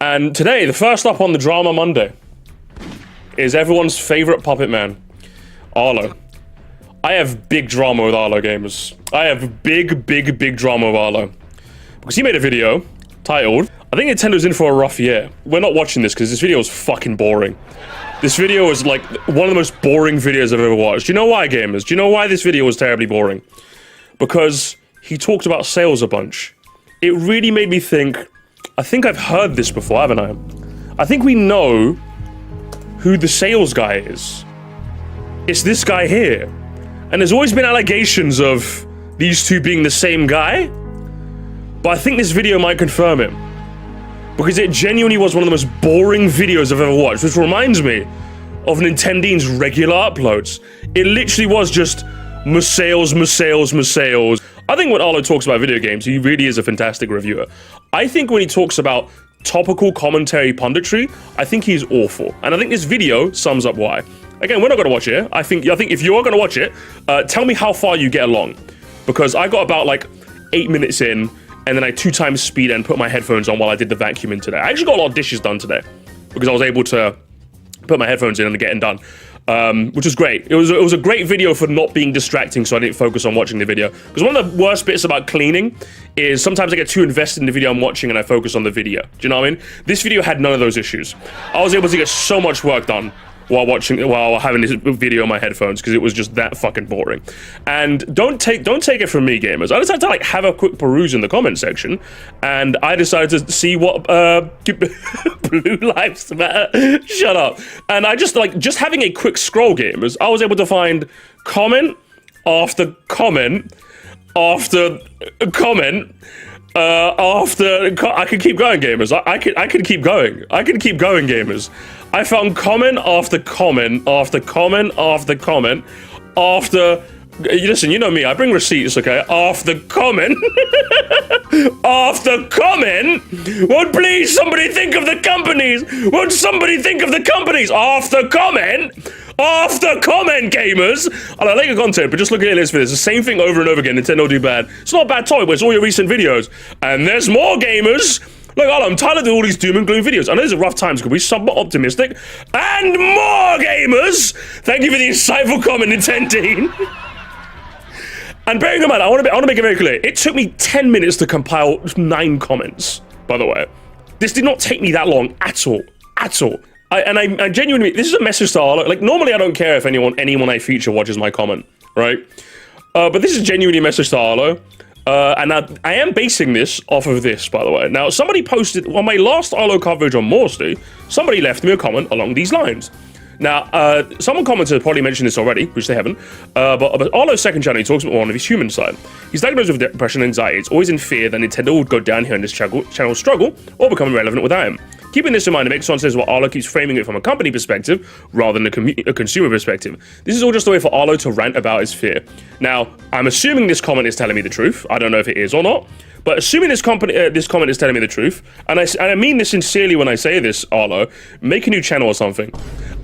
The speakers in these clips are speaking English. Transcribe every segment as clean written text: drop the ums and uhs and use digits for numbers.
And today, the first up on the Drama Monday is everyone's favorite puppet man, Arlo. I have big drama with Arlo, gamers. I have big drama with Arlo. Because he made a video titled, I think Nintendo's in for a rough year. We're not watching this because this video is fucking boring. This video is like one of the most boring videos I've ever watched. Do you know why, gamers? Do you know why this video was terribly boring? Because he talked about sales a bunch. It really made me think, I think I've heard this before, haven't I? I think we know who the sales guy is. It's this guy here. And there's always been allegations of these two being the same guy. But I think this video might confirm it. Because it genuinely was one of the most boring videos I've ever watched, which reminds me of Nintendo's regular uploads. It literally was just sales. I think when Arlo talks about video games, he really is a fantastic reviewer. I think when he talks about topical commentary punditry, I think he's awful. And I think this video sums up why. Again, we're not gonna watch it. I think if you are gonna watch it, tell me how far you get along. Because I got about like 8 minutes in, and then I 2 times speed and put my headphones on while I did the vacuuming today. I actually got a lot of dishes done today because I was able to put my headphones in and get it done, which was great. It was a great video for not being distracting, so I didn't focus on watching the video. Because one of the worst bits about cleaning is sometimes I get too invested in the video I'm watching and I focus on the video. Do you know what I mean? This video had none of those issues. I was able to get so much work done while having this video on my headphones because it was just that fucking boring. And don't take it from me, gamers. I decided to like have a quick peruse in the comment section, and I decided to see what Blue Lives Matter. Shut up. And I just having a quick scroll, gamers, I was able to find comment after comment after comment. I could keep going, gamers. I could keep going. I could keep going, gamers. I found comment after comment after comment after comment after. Listen, you know me. I bring receipts, okay? After comment after comment. Won't please somebody think of the companies? Won't somebody think of the companies? After comment. After comment, gamers! I like your content, but just look at it, let's for this. The same thing over and over again. Nintendo do bad. It's not a bad topic, but it's all your recent videos. And there's more, gamers! Look, I'm tired of all these doom and gloom videos. I know these are rough times, because we're somewhat optimistic. And more, gamers! Thank you for the insightful comment, Nintendo. And bearing in mind, I want to make it very clear. It took me 10 minutes to compile 9 comments, by the way. This did not take me that long at all. At all. I genuinely, this is a message to Arlo. Like, normally I don't care if anyone I feature watches my comment, right? But this is genuinely a message to Arlo. And I am basing this off of this, by the way. Now, somebody posted, on my last Arlo coverage on Moresty, somebody left me a comment along these lines. Now, someone commented, probably mentioned this already, which they haven't, but Arlo's second channel, he talks about one of his human side. He's diagnosed with depression and anxiety. It's always in fear that Nintendo would go down here in this channel struggle or become irrelevant without him. Keeping this in mind, it makes sense what Arlo keeps framing it from a company perspective rather than a consumer perspective. This is all just a way for Arlo to rant about his fear. Now, I'm assuming this comment is telling me the truth. I don't know if it is or not. But assuming this comment is telling me the truth, and I mean this sincerely when I say this, Arlo, make a new channel or something.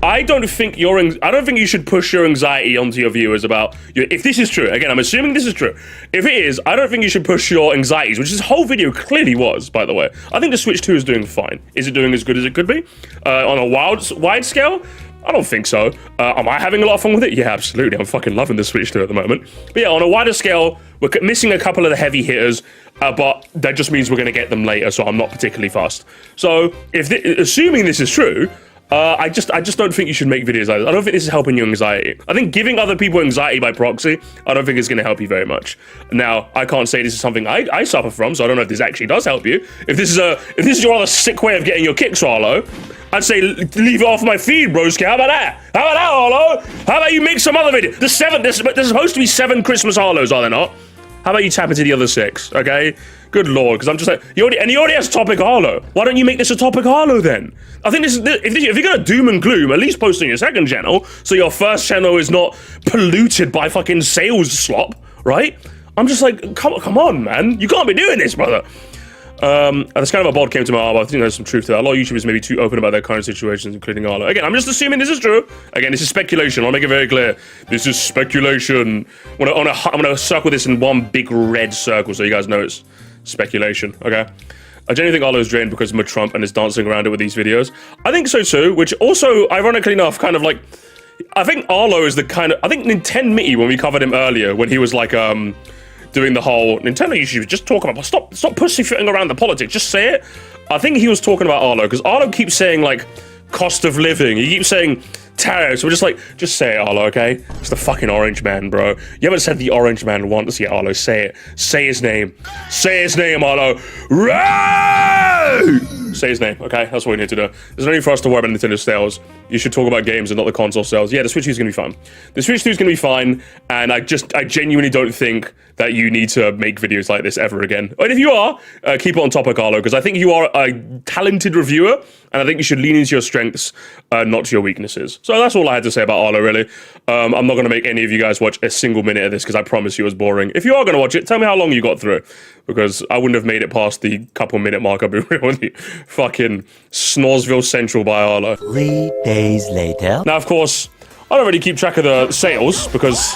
I don't think you should push your anxiety onto your viewers about if this is true. Again, I'm assuming this is true. If it is, I don't think you should push your anxieties, which this whole video clearly was, by the way. I think the Switch 2 is doing fine. Is it doing as good as it could be? On a wide scale? I don't think so. Am I having a lot of fun with it? Yeah, absolutely. I'm fucking loving the Switch 2 at the moment. But yeah, on a wider scale, we're missing a couple of the heavy hitters, but that just means we're going to get them later, so I'm not particularly fussed. So, assuming this is true, I just don't think you should make videos like this. I don't think this is helping your anxiety. I think giving other people anxiety by proxy, I don't think is going to help you very much. Now, I can't say this is something I suffer from, so I don't know if this actually does help you. If this is your other sick way of getting your kicks, Arlo, I'd say leave it off my feed, broski. How about that? How about that, Arlo? How about you make some other video? There's supposed to be 7 Christmas Arlos, are there not? How about you tap into the other 6, okay? Good lord, because I'm just like, he already has topic Arlo. Why don't you make this a topic Arlo then? I think if you're gonna doom and gloom, at least post on your second channel, so your first channel is not polluted by fucking sales slop, right? I'm just like, come on, man. You can't be doing this, brother. That's kind of a bod came to my arm. I think there's some truth to that. A lot of YouTubers may be too open about their current situations, including Arlo. Again, I'm just assuming this is true. Again, this is speculation. I'll make it very clear. This is speculation. I'm gonna circle this in one big red circle so you guys know it's speculation, okay? I genuinely think Arlo's drained because of Trump and is dancing around it with these videos. I think so too, which also, ironically enough, kind of like, I think Arlo is the kind of, I think Nintendo when we covered him earlier, when he was like, doing the whole, Nintendo you should just talk about, stop pussyfooting around the politics, just say it. I think he was talking about Arlo, because Arlo keeps saying like, cost of living, he keeps saying tariffs. We're just like, just say it, Arlo, okay? It's the fucking orange man, bro. You haven't said the orange man once yet, Arlo. Say it. Say his name. Say his name, Arlo. Ray! Say his name, okay? That's what we need to do. There's no need for us to worry about Nintendo sales. You should talk about games and not the console sales. Yeah, the Switch 2 is gonna be fine. The Switch 2 is gonna be fine, and I genuinely don't think that you need to make videos like this ever again. And if you are, keep it on topic, Arlo, because I think you are a talented reviewer, and I think you should lean into your strengths, not to your weaknesses. So that's all I had to say about Arlo, really. I'm not going to make any of you guys watch a single minute of this, because I promise you it was boring. If you are going to watch it, tell me how long you got through it, because I wouldn't have made it past the couple-minute mark. I'll be real with you. Fucking Snoresville Central by Arlo. 3 days later. Now, of course, I don't really keep track of the sales, because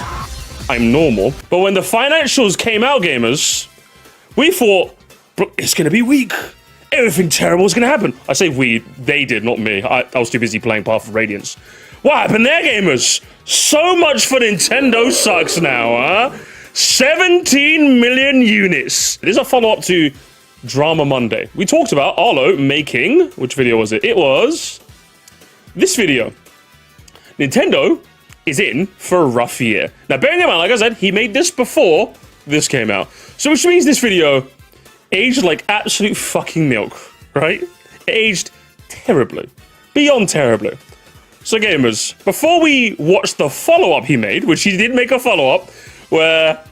I'm normal. But when the financials came out, gamers, we thought, it's going to be weak. Everything terrible is going to happen. I say we, they did, not me. I was too busy playing Path of Radiance. What happened there, gamers? So much for Nintendo sucks now, huh? 17 million units. It is a follow-up to Drama Monday. We talked about Arlo making, which video was it? It was this video. Nintendo is in for a rough year. Now, bearing in mind, like I said, he made this before this came out. So which means this video aged like absolute fucking milk, right? It aged terribly. Beyond terribly. So gamers, before we watch the follow-up he made, which he did make a follow-up, where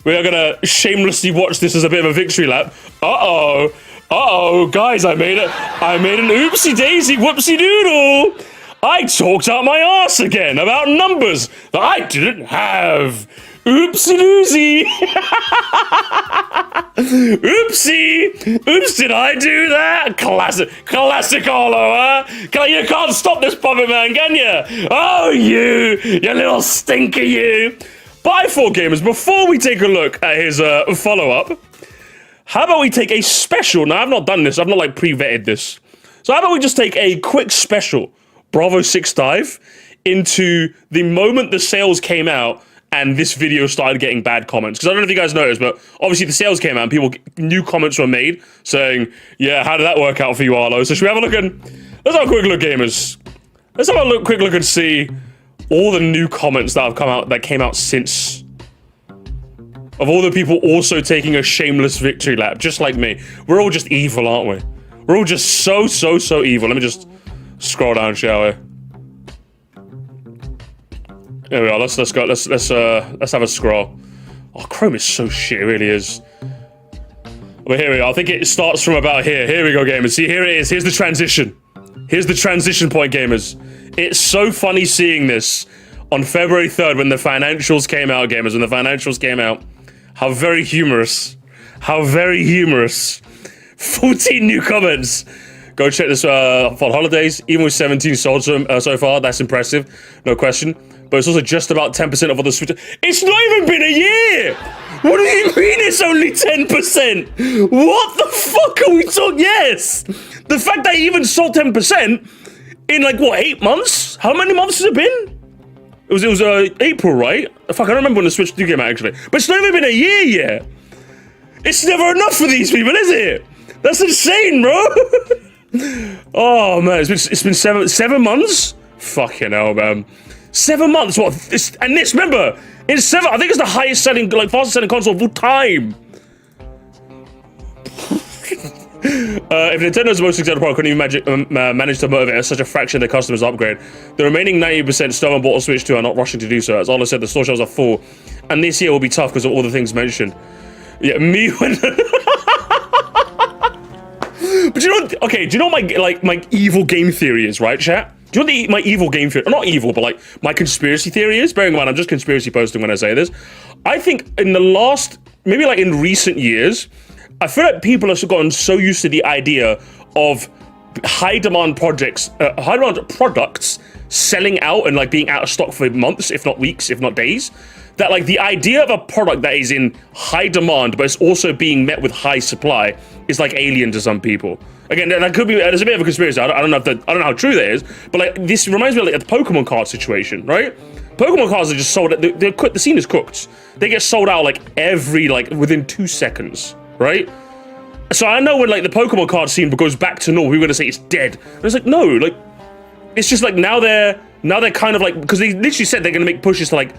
we are gonna shamelessly watch this as a bit of a victory lap. Uh-oh, guys, I made an oopsie-daisy whoopsie-doodle. I talked out my ass again about numbers that I didn't have. Oopsie-doozy. Oopsie. Oops, did I do that? Classic Arlo, huh? You can't stop this puppet man, can you? Oh, you little stinker, you. But I thought, gamers, before we take a look at his follow-up, how about we take a special? Now, I've not done this. I've not, like, pre-vetted this. So how about we just take a quick special Bravo 6 dive into the moment the sales came out and this video started getting bad comments. Because I don't know if you guys noticed, but obviously the sales came out and new comments were made saying, yeah, how did that work out for you, Arlo? So should we have a look let's have a quick look, gamers. Let's have a quick look and see all the new comments that came out since. Of all the people also taking a shameless victory lap, just like me. We're all just evil, aren't we? We're all just so evil. Let me just scroll down, shall we? There we are. Let's go. Let's have a scroll. Oh, Chrome is so shit. It really is. But here we are. I think it starts from about here. Here we go, gamers. See, here it is. Here's the transition. Here's the transition point, gamers. It's so funny seeing this on February 3rd when the financials came out, gamers. When the financials came out, how very humorous. How very humorous. 14 new comments. Go check this for holidays. Even with 17 sold so far, that's impressive. No question. But it's also just about 10% of all the Switch. It's not even been a year! What do you mean it's only 10%? What the fuck are we talking? Yes! The fact that he even sold 10% in like, what, 8 months? How many months has it been? It was April, right? Fuck, I don't remember when the Switch 2 came out, actually. But it's not even been a year yet. It's never enough for these people, is it? That's insane, bro. Oh, man, it's been seven months? Fucking hell, man. 7 months, what? This, remember, I think it's the highest selling, like, fastest selling console of all time. If Nintendo's most successful product couldn't even manage to motivate such a fraction of their customers to upgrade, the remaining 90% still haven't bought a Switch 2 are not rushing to do so. As Arlo said, the store shelves are full, and this year will be tough because of all the things mentioned. Yeah, me when... But do you know, okay, do you know what my evil game theory is, right, chat? Do you know what my evil game theory, not evil, but like my conspiracy theory is? Bearing in mind, I'm just conspiracy posting when I say this. I think in the last, maybe like in recent years, I feel like people have gotten so used to the idea of high demand products selling out and like being out of stock for months, if not weeks, if not days. That like the idea of a product that is in high demand, but it's also being met with high supply is like alien to some people. Again, that could be, there's a bit of a conspiracy. I don't know if that, I don't know how true that is, but like this reminds me of like the Pokemon card situation, right? Pokemon cards are just sold. They're the scene is cooked. They get sold out like within 2 seconds, right? So I know when like the Pokemon card scene goes back to normal, we're gonna say it's dead. And it's like no, like it's just like now they're kind of like, because they literally said they're gonna make pushes to like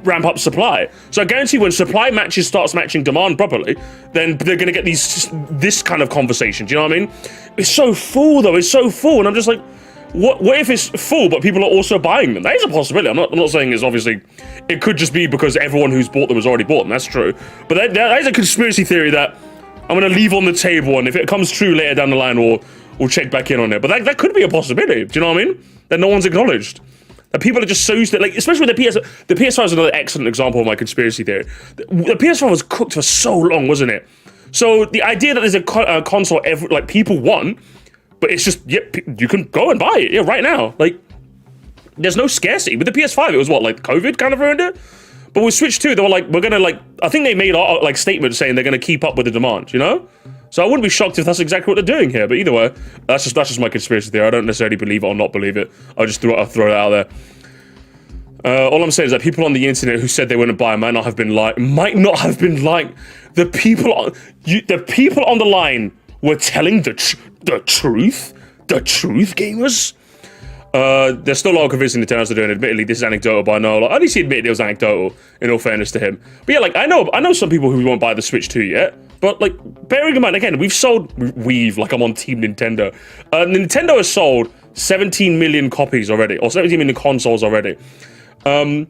ramp up supply. So I guarantee when supply starts matching demand properly, then they're gonna get this kind of conversation. Do you know what I mean? It's so full though. It's so full, and I'm just like, what if it's full but people are also buying them? That is a possibility. I'm not saying it's obviously. It could just be because everyone who's bought them has already bought them. That's true. But that is a conspiracy theory that I'm gonna leave on the table, and if it comes true later down the line, we'll check back in on it. But that could be a possibility. Do you know what I mean? That no one's acknowledged. That people are just so used to, like, especially with the PS5 is another excellent example of my conspiracy theory. The PS5 was cooked for so long, wasn't it? So the idea that there's a console people want, but it's just, yep, you can go and buy it, right now. Like, there's no scarcity. With the PS5, it was what, like, COVID kind of ruined it? But with Switch 2, they were like, we're gonna, like, I think they made, like, statements saying they're gonna keep up with the demand, you know? So I wouldn't be shocked if that's exactly what they're doing here. But either way, that's just my conspiracy theory. I don't necessarily believe it or not believe it. I'll throw it out there. All I'm saying is that people on the internet who said they wouldn't buy might not have been lying. The people on the line were telling the truth. The truth, gamers. There's still a lot of convincing Nintendo's to do, and admittedly, this is anecdotal, but I know, like, at least he admitted it was anecdotal, in all fairness to him. But yeah, like, I know some people who won't buy the Switch 2 yet, but, like, bearing in mind, again, like I'm on Team Nintendo. Nintendo has sold 17 million copies already, or 17 million consoles already. And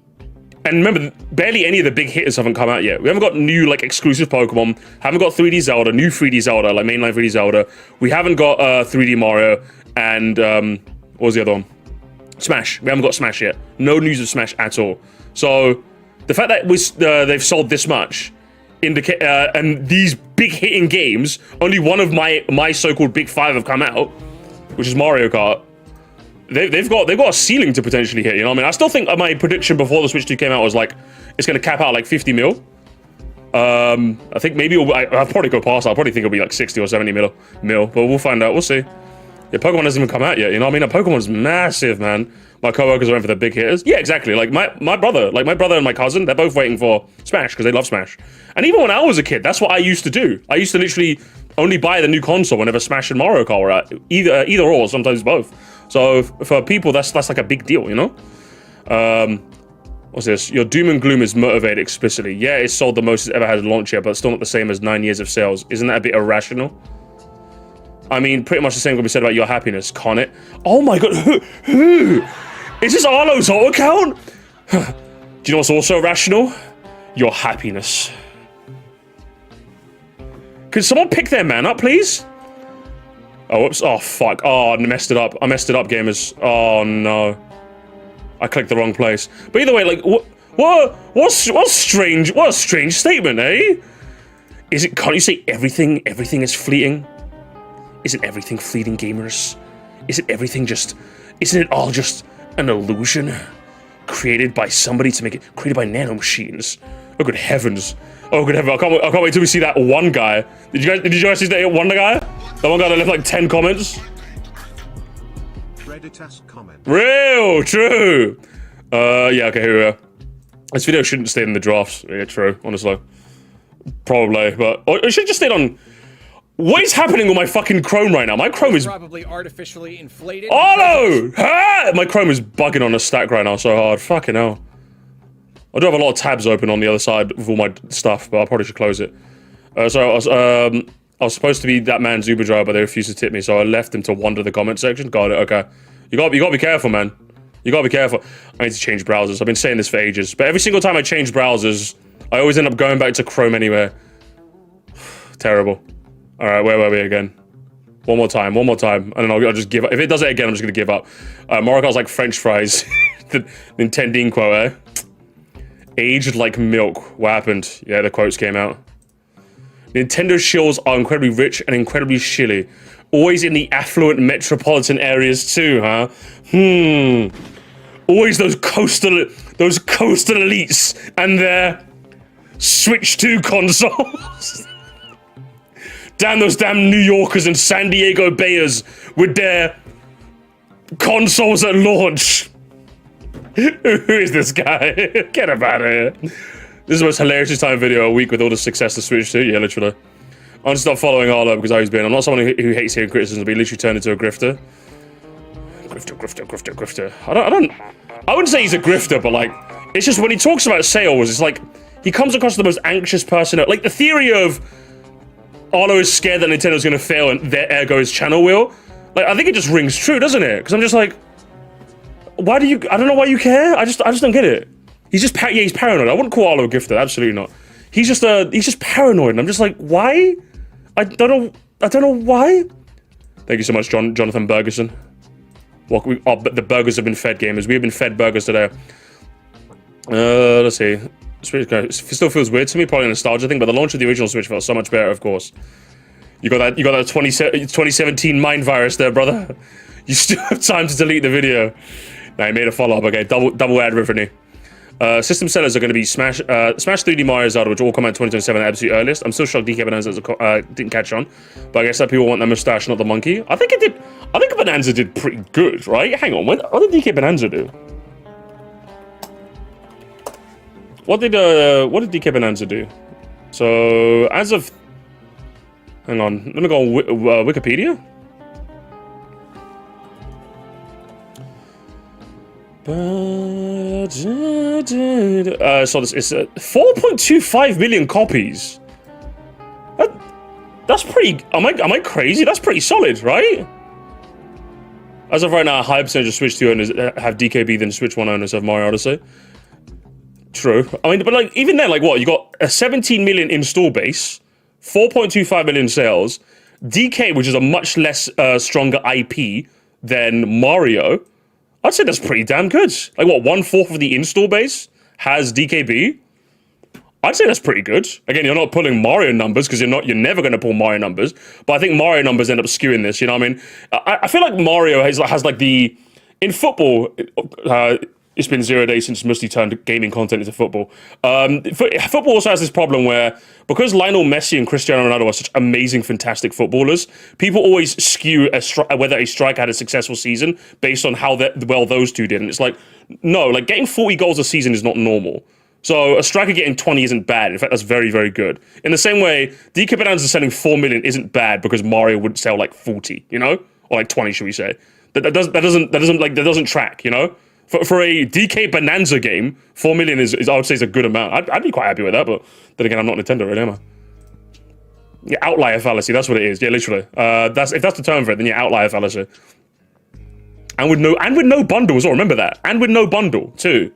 remember, barely any of the big hitters haven't come out yet. We haven't got new, like, exclusive Pokemon, haven't got 3D Zelda, new 3D Zelda, like mainline 3D Zelda. We haven't got 3D Mario, and, what was the other one? Smash. We haven't got Smash yet. No news of Smash at all. So, the fact that they've sold this much, and these big hitting games, only one of my so-called big five have come out, which is Mario Kart. They've got a ceiling to potentially hit, you know what I mean? I still think my prediction before the Switch 2 came out was like, it's going to cap out like 50 mil. I think maybe I'll probably go past. I'll probably think it'll be like 60 or 70 mil, but we'll find out. We'll see. Yeah, Pokemon hasn't even come out yet, you know what I mean? Pokemon's massive, man. My coworkers are waiting for the big hitters. Yeah, exactly. Like my brother and my cousin, they're both waiting for Smash because they love Smash. And even when I was a kid, that's what I used to do. I used to literally only buy the new console whenever Smash and Mario Kart were out. Either or, sometimes both. So for people, that's like a big deal, you know? What's this? Your doom and gloom is motivated explicitly. Yeah, it's sold the most it's ever had at launch yet, but it's still not the same as 9 years of sales. Isn't that a bit irrational? I mean, pretty much the same can be said about your happiness, can't it? Oh my god, who? Is this Arlo's alt account? Do you know what's also irrational? Your happiness. Can someone pick their man up, please? Oh, whoops. Oh, fuck. Oh, I messed it up. Gamers. Oh, no. I clicked the wrong place. But either way, like, what a strange statement, eh? Can't you say everything is fleeting? Isn't everything fleeting, gamers? Isn't it all just an illusion? Created by somebody created by nanomachines. Oh, good heavens. Oh, good heavens. I can't wait till we see that one guy. Did you guys see that one guy? That one guy that left like 10 comments? Real, true. Yeah, okay, here we are. This video shouldn't stay in the drafts. Yeah, true, honestly. Probably, but it should just stay on. What is happening with my fucking Chrome right now? My Chrome is probably artificially inflated. Oh no! Ah! My Chrome is bugging on a stack right now so hard. Fucking hell. I do have a lot of tabs open on the other side with all my stuff, but I probably should close it. So I was supposed to be that man's Uber driver, but they refused to tip me, so I left him to wander the comment section. Got it. Okay. You gotta be careful, man. You gotta be careful. I need to change browsers. I've been saying this for ages, but every single time I change browsers, I always end up going back to Chrome anyway. Terrible. All right, where were we again? One more time, and then I'll just give up. If it does it again, I'm just gonna give up. Mario Kart's like French fries. The Nintending quote, eh? Aged like milk. What happened? Yeah, the quotes came out. Nintendo shills are incredibly rich and incredibly shilly. Always in the affluent metropolitan areas too, huh? Always those coastal elites and their Switch 2 consoles. Damn those damn New Yorkers and San Diego Bayers with their consoles at launch. Who is this guy? Get him out of here. This is the most hilarious time video a week with all the success to Switch to. Yeah, literally. I'm gonna stop following Arlo because how he's been. I'm not someone who hates hearing criticism, but he literally turned into a grifter. Grifter. I wouldn't say he's a grifter, but like, it's just when he talks about sales, it's like, he comes across the most anxious person. Like the theory of Arlo is scared that Nintendo's gonna fail and their ergo his channel will. Like, I think it just rings true, doesn't it? Because I'm just like, why do you, I don't know why you care. I just don't get it. He's just, he's paranoid. I wouldn't call Arlo a grifter, absolutely not. He's just paranoid, and I'm just like, why? I don't know why. Thank you so much, Jonathan Bergerson. Well, the burgers have been fed, gamers. We have been fed burgers today. Let's see. It still feels weird to me, probably a nostalgia thing, but the launch of the original Switch felt so much better, of course. You got that 2017 mind virus there, brother. You still have time to delete the video. Now, he made a follow-up, okay. Double ad revenue. System sellers are going to be Smash 3D Mario Zelda, which will all come out in 2027 at absolute earliest. I'm still shocked DK Bonanza didn't catch on, but I guess that people want the mustache, not the monkey. I think it did. I think Bonanza did pretty good, right? Hang on, what did DK Bonanza do? What did DK Bonanza do? So as of, hang on, let me go on Wikipedia. So this is 4.25 million copies. That's pretty. Am I crazy? That's pretty solid, right? As of right now, a higher percentage of Switch 2 owners have DKB than Switch 1 owners have Mario Odyssey. True. I mean, but like even then, like what? You got a 17 million install base, 4.25 million sales, DK, which is a much less stronger IP than Mario. I'd say that's pretty damn good. Like what, 1/4 of the install base has DKB? I'd say that's pretty good. Again, you're not pulling Mario numbers because you're never going to pull Mario numbers. But I think Mario numbers end up skewing this. You know what I mean? I feel like Mario has like the in football. It's been 0 days since Moresty turned gaming content into football. Football also has this problem where, because Lionel Messi and Cristiano Ronaldo are such amazing, fantastic footballers, people always skew whether a striker had a successful season based on how well those two did. And it's like, no, like getting 40 goals a season is not normal. So a striker getting 20 isn't bad. In fact, that's very, very good. In the same way, DK Bonanza selling 4 million isn't bad because Mario would sell like 40, you know, or like 20, should we say? That doesn't track, you know. For a DK Bonanza game, 4 million is I would say is a good amount. I'd be quite happy with that, but then again, I'm not Nintendo, really, am I? Yeah, outlier fallacy. That's what it is. Yeah, literally. If that's the term for it, then yeah, outlier fallacy. And with no bundle as well. Remember that. And with no bundle too.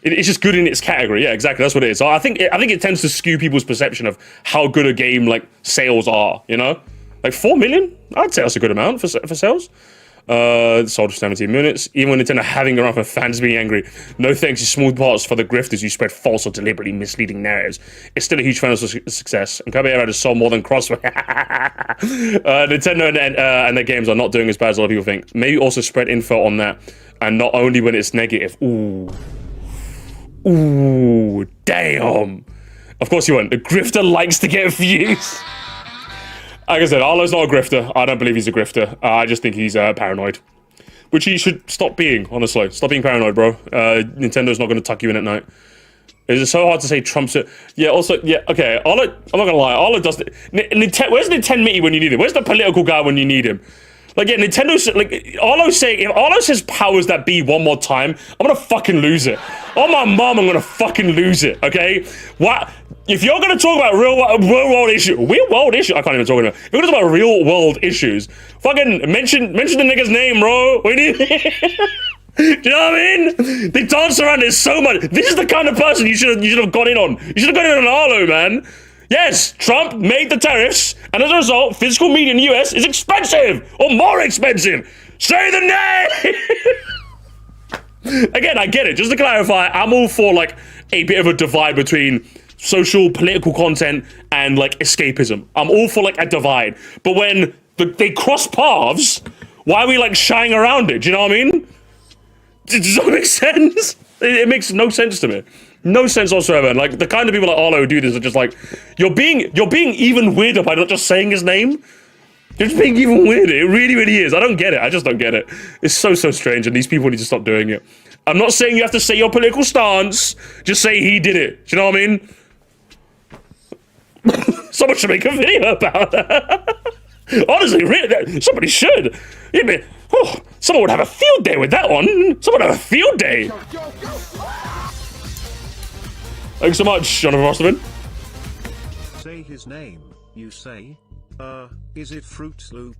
It's just good in its category. Yeah, exactly. That's what it is. So I think it tends to skew people's perception of how good a game like sales are. You know, like 4 million. I'd say that's a good amount for sales. Sold for 17 minutes. Even when Nintendo having around for fans being angry. No thanks to small parts for the grifters who spread false or deliberately misleading narratives. It's still a huge fan of success. And Kobe had sold more than Crossway. Nintendo and their games are not doing as bad as a lot of people think. Maybe also spread info on that. And not only when it's negative. Ooh, damn. Of course you won't. The grifter likes to get views. Like I said, Arlo's not a grifter. I don't believe he's a grifter. I just think he's paranoid. Which he should stop being, honestly. Stop being paranoid, bro. Nintendo's not going to tuck you in at night. It's so hard to say Trump's... Yeah, also... Yeah, okay. Arlo... I'm not going to lie. Arlo does... Where's Nintendo Mitty when you need him? Where's the political guy when you need him? Like, yeah, Nintendo's... Like, Arlo's saying... If Arlo says powers that be one more time, I'm going to fucking lose it. On my mom, I'm going to fucking lose it, okay? What... If you're going to talk about real world issues, I can't even talk about. If you're going to talk about real world issues, fucking mention the nigga's name, bro. We need. Do you know what I mean? They dance around it so much. This is the kind of person you should have gone in on. You should have gone in on Arlo, man. Yes, Trump made the tariffs, and as a result, physical media in the US is expensive or more expensive. Say the name. Again, I get it. Just to clarify, I'm all for like a bit of a divide between social, political content and like escapism. I'm all for like a divide. But when they cross paths, why are we like shying around it? Do you know what I mean? Does that make sense? It makes no sense to me. No sense whatsoever. And like the kind of people like Arlo who do this are just like, you're being even weirder by not just saying his name. You're just being even weirder. It really, really is. I don't get it. I just don't get it. It's so strange, and these people need to stop doing it. I'm not saying you have to say your political stance. Just say he did it. Do you know what I mean? Someone should make a video about that. Honestly, really, somebody should. Someone would have a field day with that one. Someone would have a field day. Thanks so much, Jonathan Osterman. Say his name, you say? Is it Fruit Loop?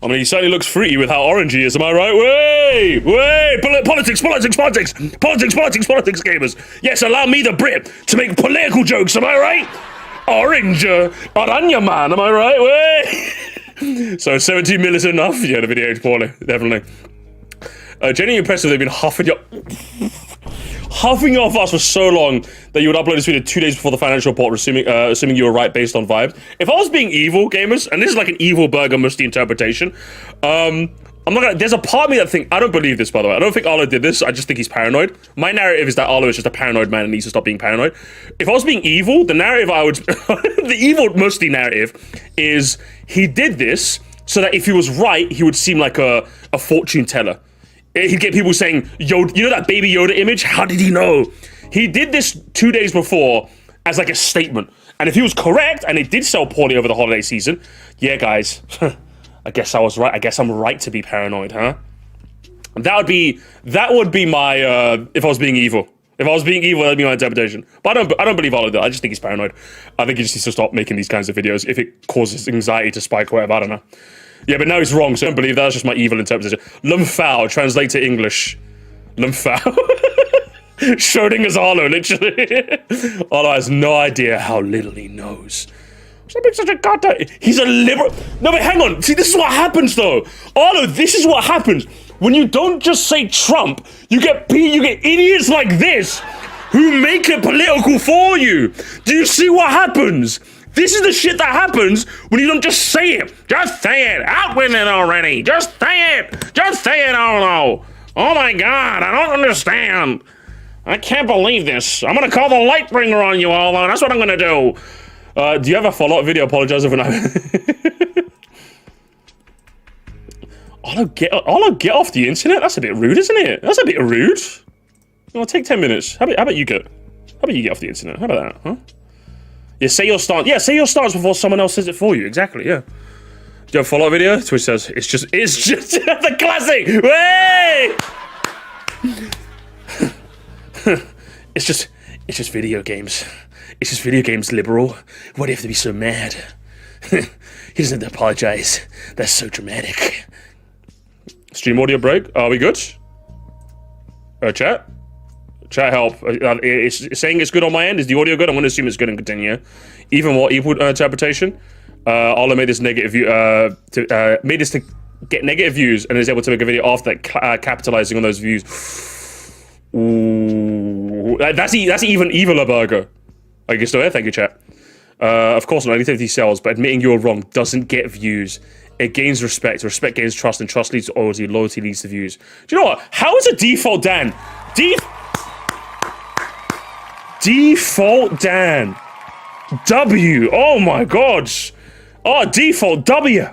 I mean, he certainly looks fruity with how orange he is, am I right? Wait! Politics, gamers. Yes, allow me, the Brit, to make political jokes, am I right? Orange, Aranya man, am I right? Wait! So, 17 mil is enough? Yeah, the video aged poorly, definitely. Genuinely impressive they've been huffing off us for so long that you would upload this video 2 days before the financial report, assuming you were right based on vibes. If I was being evil, gamers, and this is like an evil burger musty interpretation, I'm not gonna, there's a part of me that I don't believe this, by the way. I don't think Arlo did this, I just think he's paranoid. My narrative is that Arlo is just a paranoid man and needs to stop being paranoid. If I was being evil, the narrative the evil musty narrative is he did this so that if he was right, he would seem like a fortune teller. He'd get people saying, Yoda, you know that baby Yoda image? How did he know? He did this 2 days before as like a statement. And if he was correct, and it did sell poorly over the holiday season, yeah, guys, I guess I was right. I guess I'm right to be paranoid, huh? That would be my, if I was being evil. If I was being evil, that'd be my interpretation. But I don't believe all of that. I just think he's paranoid. I think he just needs to stop making these kinds of videos if it causes anxiety to spike or whatever, I don't know. Yeah, but now he's wrong, so I don't believe that. That's just my evil interpretation. Lumfao, translate to English. Lumfao. Schrodinger's Arlo, literally. Arlo has no idea how little he knows. Such a goddamn... He's a liberal... No, but hang on. See, this is what happens, though. Arlo, this is what happens. When you don't just say Trump, you get idiots like this who make it political for you. Do you see what happens? This is the shit that happens when you don't just say it. Just say it. Out with it already. Just say it. Just say it, Arlo. Oh my God, I don't understand. I can't believe this. I'm gonna call the Lightbringer on you, Arlo. That's what I'm gonna do. Do you have a follow-up video apologizing for that? Arlo, get off the internet? That's a bit rude, isn't it? That's a bit rude. I'll take 10 minutes. How about you get off the internet? How about that, huh? Yeah, say your stance. Yeah, say your stance before someone else says it for you. Exactly, yeah. Do you have a follow-up video? Twitch says, it's just the classic! Way! It's just video games. It's just video games, liberal. Why do you have to be so mad? He doesn't have to apologize. That's so dramatic. Stream audio break. Are we good? Chat? Chat help. It's saying it's good on my end. Is the audio good? I'm going to assume it's good and continue. Even more evil interpretation. Arlo made this to get negative views and is able to make a video after that, capitalizing on those views. Ooh, that's even eviler burger. Are you still here? Thank you, chat. Of course, not negativity sells, but admitting you're wrong doesn't get views. It gains respect. Respect gains trust, and trust leads to loyalty. Loyalty leads to views. Do you know what? How is a default Dan? Default Dan. W. Oh my God. Oh, default W.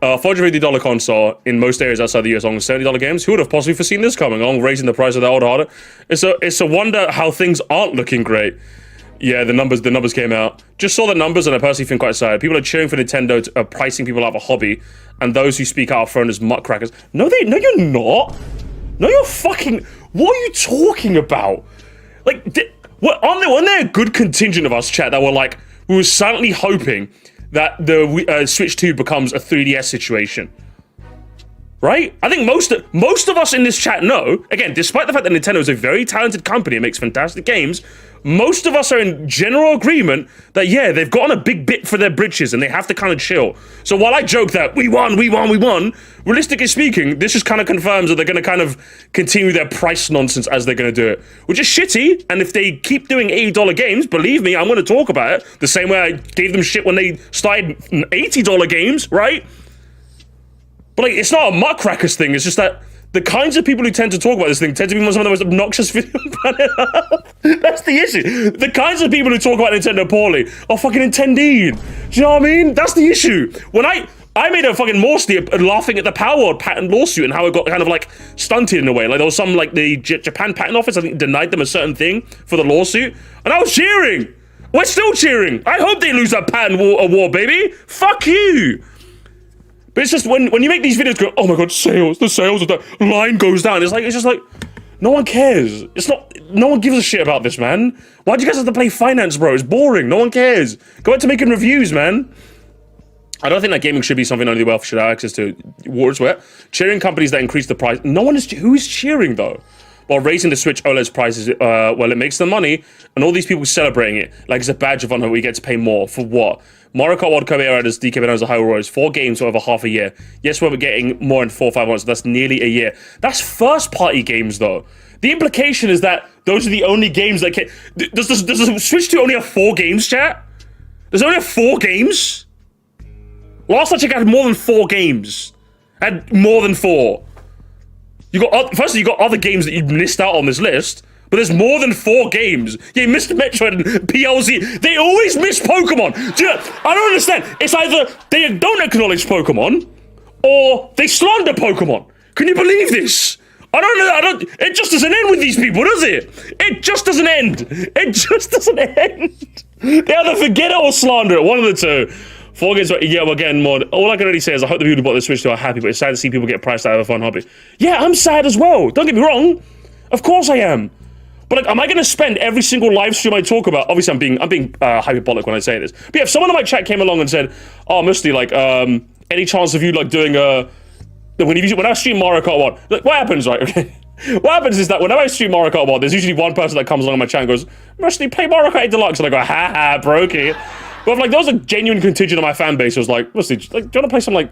$450 console in most areas outside the US, along with $70 games. Who would have possibly foreseen this coming, along with raising the price of that order harder? It's a wonder how things aren't looking great. Yeah, the numbers came out. Just saw the numbers and I personally feel quite excited. People are cheering for Nintendo pricing people out of a hobby, and those who speak out are thrown as muckrackers. No, you're not. No, you're fucking... What are you talking about? Like, wasn't there a good contingent of us, chat, that were like, we were silently hoping that the Switch 2 becomes a 3DS situation? Right? I think most of us in this chat know, again, despite the fact that Nintendo is a very talented company and makes fantastic games, most of us are in general agreement that, yeah, they've gotten a big bit for their britches and they have to kind of chill. So while I joke that we won, realistically speaking, this just kind of confirms that they're going to kind of continue their price nonsense as they're going to do it, which is shitty. And if they keep doing $80 games, believe me, I'm going to talk about it the same way I gave them shit when they started $80 games, right? But like, it's not a muckrackers thing. It's just that the kinds of people who tend to talk about this thing tend to be some of the most obnoxious videos on planet Earth. That's the issue. The kinds of people who talk about Nintendo poorly are fucking intended. Do you know what I mean? That's the issue. When I made a fucking Moresty laughing at the Power patent lawsuit and how it got kind of like stunted in a way. Like there was some like the Japan patent office, I think, denied them a certain thing for the lawsuit. And I was cheering. We're still cheering. I hope they lose that patent award, baby. Fuck you. But it's just when you make these videos go, oh my god, sales, the sales of the line goes down. It's just like, no one cares. No one gives a shit about this, man. Why do you guys have to play finance, bro? It's boring. No one cares. Go back to making reviews, man. I don't think that gaming should be something only the wealthy should have access to. Wordsworth. Cheering companies that increase the price. No one is. Who is cheering though? While raising the Switch OLED's prices, well, it makes them money, and all these people celebrating it like it's a badge of honor. We get to pay more for what? Mario Kart World Cup era as DK knows the Hyrule Rose. 4 games over half a year. Yes, we're getting more in 4 or 5 months. So that's nearly a year. That's first-party games though. The implication is that those are the only games that can. Does the Switch 2 only have 4 games, chat? Does it only have 4 games? Last I checked, I had more than 4 games. I had more than 4. Firstly, you got other games that you missed out on this list, but there's more than 4 games. Yeah, you missed Metroid and PLZ. They always miss Pokemon. I don't understand. It's either they don't acknowledge Pokemon, or they slander Pokemon. Can you believe this? I don't know. It just doesn't end with these people, does it? It just doesn't end. It just doesn't end. They either forget it or slander it. One of the two. 4 games, yeah, we're getting more. All I can really say is I hope the people who bought the Switch 2 are happy, but it's sad to see people get priced out of a fun hobby. Yeah, I'm sad as well. Don't get me wrong. Of course I am. But like, am I going to spend every single live stream I talk about? Obviously, I'm being hyperbolic when I say this. But yeah, if someone in my chat came along and said, "Oh, Moresty, like, any chance of you like doing when I stream Mario Kart 1, like, what happens, right? Okay. What happens is that whenever I stream Mario Kart 1, there's usually one person that comes along my chat and goes, "Moresty, play Mario Kart 8 Deluxe," and I go, "Ha ha, brokey." But if, like, there was a genuine contingent of my fan base who was like, "Moresty, like, do you want to play some, like,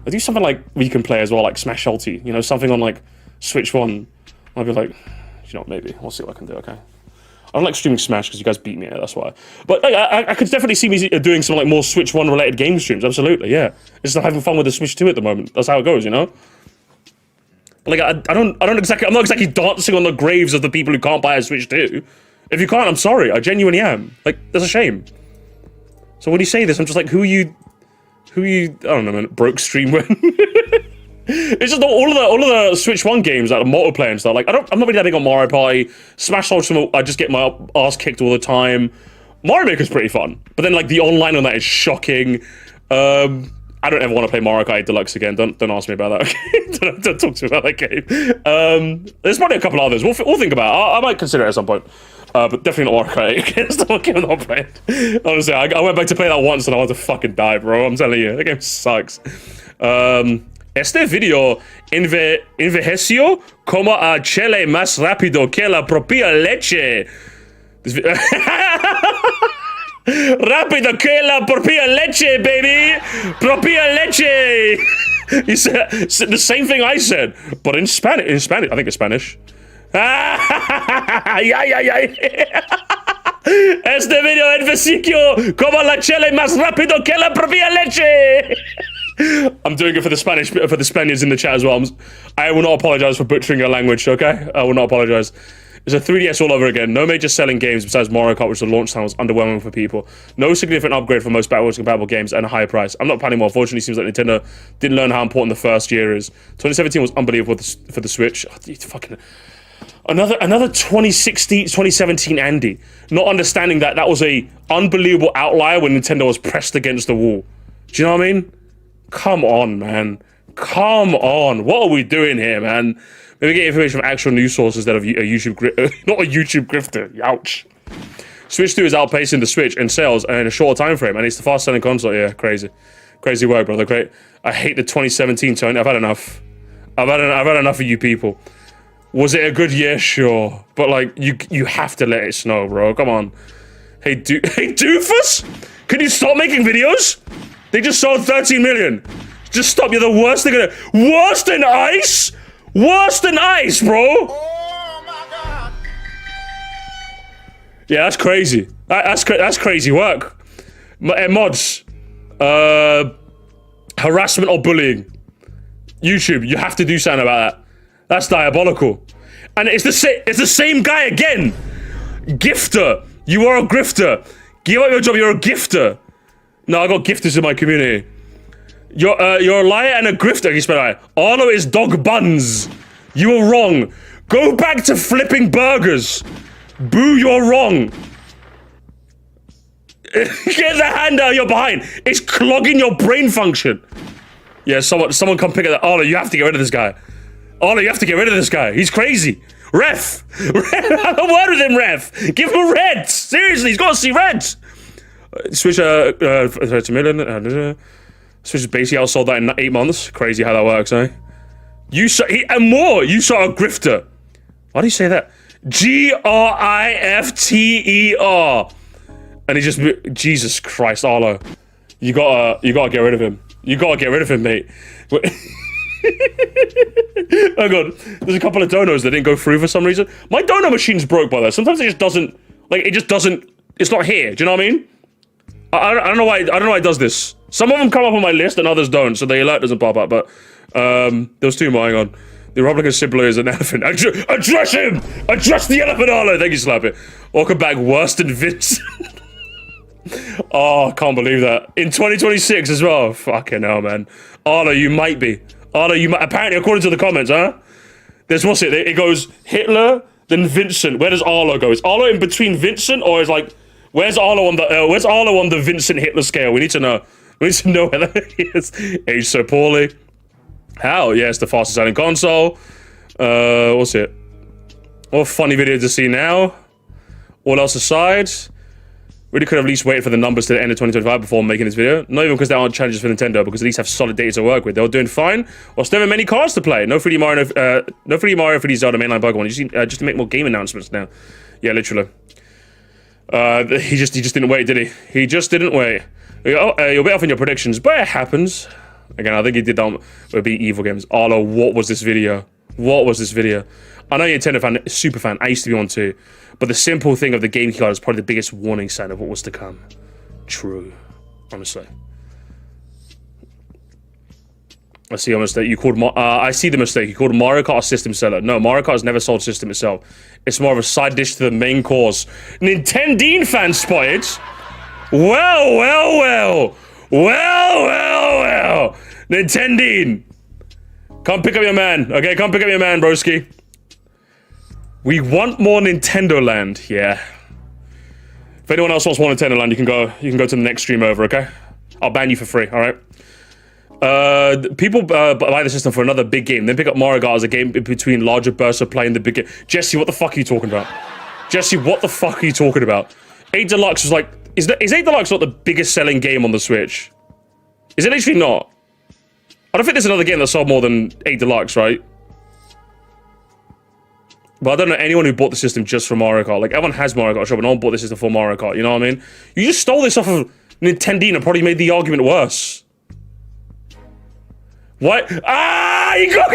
do something like we can play as well, like Smash Ulti, you know, something on, like, Switch 1. I'd be like, you know, maybe. We'll see what I can do, okay? I don't like streaming Smash because you guys beat me at it, that's why. But like, I could definitely see me doing some, like, more Switch 1 related game streams, absolutely, yeah. It's just having fun with the Switch 2 at the moment. That's how it goes, you know? But, like, I'm not exactly dancing on the graves of the people who can't buy a Switch 2. If you can't, I'm sorry. I genuinely am. Like, that's a shame. So when you say this, I'm just like, who are you, I don't know, man, broke stream when? It's just all of the Switch 1 games, like the multiplayer and stuff. Like, I'm not really that big on Mario Party. Smash Ultimate, I just get my ass kicked all the time. Mario Maker's pretty fun, but then like the online on that is shocking. I don't ever want to play Mario Kart 8 Deluxe again. Don't ask me about that. Okay? don't talk to me about that game. There's probably a couple others. We'll think about it. I might consider it at some point. But definitely not Mario Kart 8 again. It's not a game I'm not playing. Honestly, I went back to play that once and I want to fucking die, bro. I'm telling you, that game sucks. Este video envejeció como a chile más rápido que la propia leche. Rápido que la propia leche, baby! Propia leche! You said the same thing I said, but in Spanish. I think it's Spanish. Este video envejeció como la chile más rápido que la propia leche! I'm doing it for the Spaniards in the chat as well. I will not apologize for butchering your language, okay? I will not apologize. It's a 3DS all over again. No major selling games besides Mario Kart, which the launch time was underwhelming for people. No significant upgrade for most backwards compatible games and a high price. I'm not planning more. Fortunately, it seems like Nintendo didn't learn how important the first year is. 2017 was unbelievable for the Switch. Oh, fucking another 2017 Andy, not understanding that was a unbelievable outlier when Nintendo was pressed against the wall. Do you know what I mean? Come on, man. Come on. What are we doing here, man? Maybe get information from actual news sources instead of a YouTube not a YouTube grifter. Ouch. Switch 2 is outpacing the Switch in sales and in a shorter time frame, and it's the fast selling console. Yeah, crazy. Crazy work, brother. Great. I hate the 2017 tone. I've had enough. I've had enough of you people. Was it a good year? Sure. But like you have to let it snow, bro. Come on. Hey Doofus? Can you stop making videos? They just sold 13 million. Just stop. You're the worst thing. Worse than ice? Worse than ice, bro. Oh my god. Yeah, that's crazy. That's crazy work. Mods. Harassment or bullying. YouTube, you have to do something about that. That's diabolical. And it's the same guy again. Gifter. You are a grifter. Give up your job, you're a gifter. No, I got gifters in my community. You're a liar and a grifter. You spell right. Arlo is dog buns. You were wrong. Go back to flipping burgers. Boo, you're wrong. Get the hand out of your behind. It's clogging your brain function. Yeah, someone come pick it up. Arlo, you have to get rid of this guy. Arlo, you have to get rid of this guy. He's crazy. Ref. Have a word with him, ref. Give him a red. Seriously, he's got to see red. Switch to million. Switch basically outsold that in 8 months. Crazy how that works, eh? And more. You saw a grifter. Why do you say that? Grifter. And he just, Jesus Christ, Arlo, you gotta get rid of him. You gotta get rid of him, mate. Oh god, there's a couple of donos that didn't go through for some reason. My dono machine's broke, by the way. Sometimes it just doesn't, like, it's not here. Do you know what I mean? I don't know why. I don't know why it does this. Some of them come up on my list and others don't, so the alert doesn't pop up. But there was 2 more. Hang on. The Republican simpler is an elephant. Address him. Address the elephant, Arlo. Thank you, Slappy. Welcome back, worse than Vince. Oh, I can't believe that. In 2026 as well. Fucking hell, man. Arlo, you might be. Arlo, you might. Apparently, according to the comments, huh? There's what's it? It goes Hitler, then Vincent. Where does Arlo go? Is Arlo in between Vincent, or is like, where's Arlo on the Vincent Hitler scale? We need to know. We need to know where that is. Aged so poorly. How? Yeah, it's the fastest selling console. What's it? What a funny video to see now. All else aside, really could have at least waited for the numbers to the end of 2025 before making this video. Not even because there aren't challenges for Nintendo, because at least have solid data to work with. They were doing fine, while still having many cards to play. No 3D Mario, no 3D Mario, 3D Zelda mainline Pokemon. Just to make more game announcements now. Yeah, literally. He just didn't wait, did he? He just didn't wait. You're a bit off in your predictions, but it happens. Again, I think he did that with the evil games. Arlo, what was this video? What was this video? I know you're a Nintendo fan, super fan. I used to be one too. But the simple thing of the GameCube card is probably the biggest warning sign of what was to come. True. Honestly. I see a mistake. You called I see the mistake. You called Mario Kart a system seller. No, Mario Kart has never sold system itself. It's more of a side dish to the main course. Nintendine fans spotted. Well. Nintendine. Come pick up your man. Okay, come pick up your man, broski. We want more Nintendo Land. Yeah. If anyone else wants more Nintendo Land, you can go to the next stream over, okay? I'll ban you for free, alright? People buy the system for another big game, then pick up Mario Kart as a game between larger bursts of play and the big game. Jesse, what the fuck are you talking about? Jesse, what the fuck are you talking about? 8 Deluxe was like... Is 8 Deluxe not the biggest selling game on the Switch? Is it actually not? I don't think there's another game that sold more than 8 Deluxe, right? But I don't know anyone who bought the system just for Mario Kart. Like, everyone has Mario Kart shop, but no one bought the system for Mario Kart, you know what I mean? You just stole this off of Nintendine and probably made the argument worse. What? Ah! You got...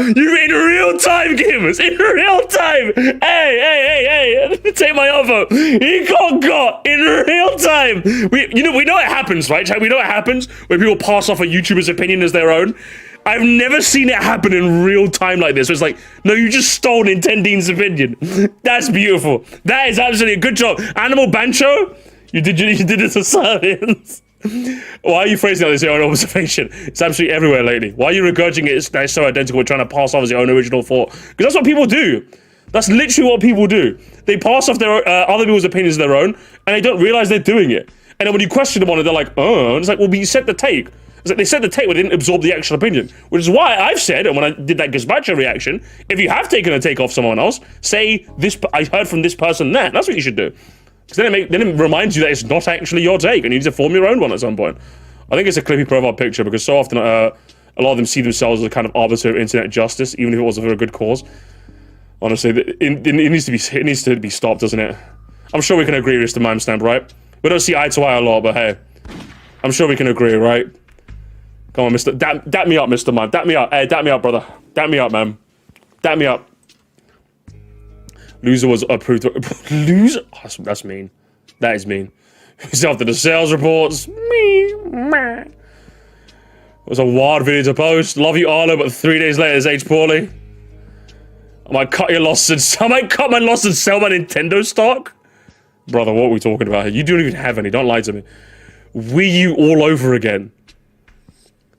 You in real time, gamers, in real time. Hey, take my offer. He got in real time. We know it happens, right? We know it happens when people pass off a YouTuber's opinion as their own. I've never seen it happen in real time like this. So it's like, no, you just stole Nintendine's opinion. That's beautiful. That is absolutely a good job. Animal Bancho, you did it to science. Why are you phrasing that as your own observation? It's absolutely everywhere lately. Why are you regurgitating it? It's so identical. We're trying to pass off as your own original thought. Because that's what people do. That's literally what people do. They pass off their other people's opinions as their own, and they don't realize they're doing it. And then when you question them on it, they're like, oh. And it's like, well, but you set the take. It's like they set the take, but they didn't absorb the actual opinion. Which is why I've said, and when I did that gazpacho reaction, if you have taken a take off someone else, say, I heard from this person that. That's what you should do. Because then it reminds you that it's not actually your take, and you need to form your own one at some point. I think it's a clippy profile picture, because so often a lot of them see themselves as a kind of arbiter of internet justice, even if it wasn't for a good cause. Honestly, it needs to be stopped, doesn't it? I'm sure we can agree, Mr. Mimestamp, right? We don't see eye to eye a lot, but hey. I'm sure we can agree, right? Come on, Mr. Dap me up, Mr. Mime. Dap me up. Hey, dap me up, brother. Dap me up, man. Dap me up. Loser was approved. Loser? Oh, that's mean. That is mean. He's after the sales reports. Me. was a wild video to post. Love you, Arlo, but 3 days later, it's aged poorly. I might cut your losses. I might cut my loss and sell my Nintendo stock. Brother, what are we talking about here? You don't even have any. Don't lie to me. Wii U all over again.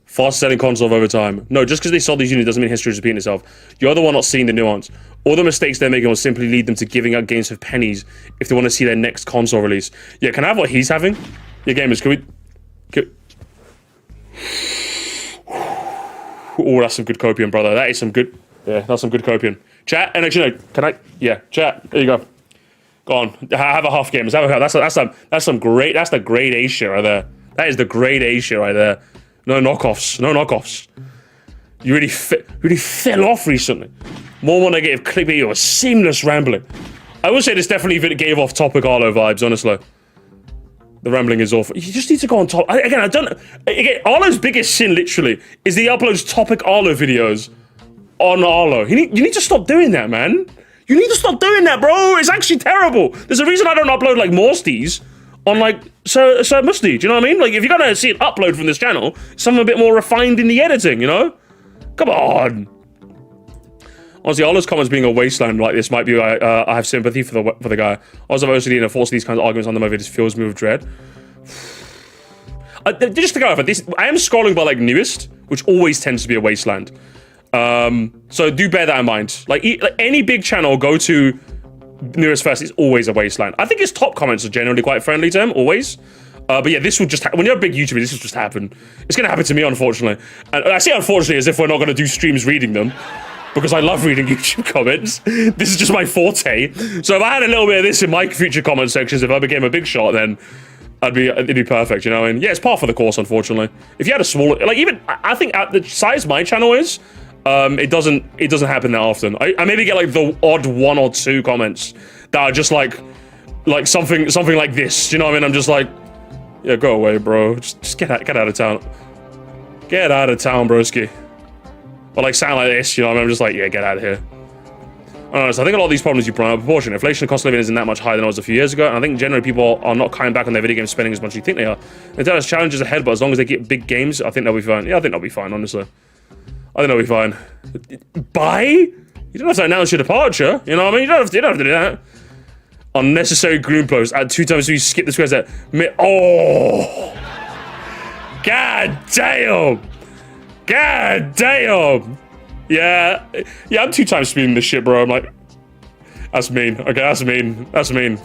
Fast-selling console over time. No, just because they sold these units doesn't mean history is repeating itself. You're the one not seeing the nuance. All the mistakes they're making will simply lead them to giving out games for pennies if they want to see their next console release. Yeah, can I have what he's having? Yeah, gamers, can we... Oh, that's some good copium, brother. That is some good... Yeah, that's some good copium. Chat, and actually, no, can I... Yeah, chat, there you go. Go on, have a half, gamers. Have a half. That's some great... That's the grade A shit right there. That is the grade A shit right there. No knockoffs. No knockoffs. You really fell off recently. More negative clickbait or seamless rambling. I will say this definitely gave off topic Arlo vibes, honestly. The rambling is awful. You just need to go on top. Again, Arlo's biggest sin, literally, is he uploads topic Arlo videos on Arlo. You need to stop doing that, man. You need to stop doing that, bro. It's actually terrible. There's a reason I don't upload, like, Moresties on, like, Sir Musty. Do you know what I mean? Like, if you're gonna see an upload from this channel, something a bit more refined in the editing, you know? Come on. Honestly, Arlo's comments being a wasteland like this might be why I have sympathy for the guy. Also, I've OCD and I force these kinds of arguments on the movie. Just fills me with dread. Just to go over this, I am scrolling by, like, newest, which always tends to be a wasteland. So do bear that in mind. Like any big channel, go to newest first is always a wasteland. I think his top comments are generally quite friendly to him, always. But yeah, this will just when you're a big YouTuber, this will just happen. It's gonna happen to me, unfortunately. And I say unfortunately as if we're not gonna do streams reading them, because I love reading YouTube comments. This is just my forte. So if I had a little bit of this in my future comment sections, if I became a big shot, then it'd be perfect, you know? And yeah, it's par for the course, unfortunately. If you had a smaller, like even I think at the size my channel is, it doesn't happen that often. I maybe get like the odd 1 or 2 comments that are just like something like this. Do you know what I mean? I'm just like, yeah, go away, bro. Just get out of town. Get out of town, broski. Or like sound like this, you know what I mean? I'm just like, yeah, get out of here. I don't know, so I think a lot of these problems you brought up are proportionate. Inflation and cost of living isn't that much higher than it was a few years ago, and I think generally people are not coming back on their video game spending as much as you think they are. Nintendo has challenges ahead, but as long as they get big games, I think they'll be fine. Yeah, I think they'll be fine, honestly. I think they'll be fine. Bye? You don't have to announce your departure, you know what I mean? You don't have to do that. Unnecessary gloom post. Add 2 times so you skip the squares that... Oh! God damn! God damn! Yeah, I'm 2 times speeding this shit, bro. I'm like, that's mean. Okay, that's mean. That's mean.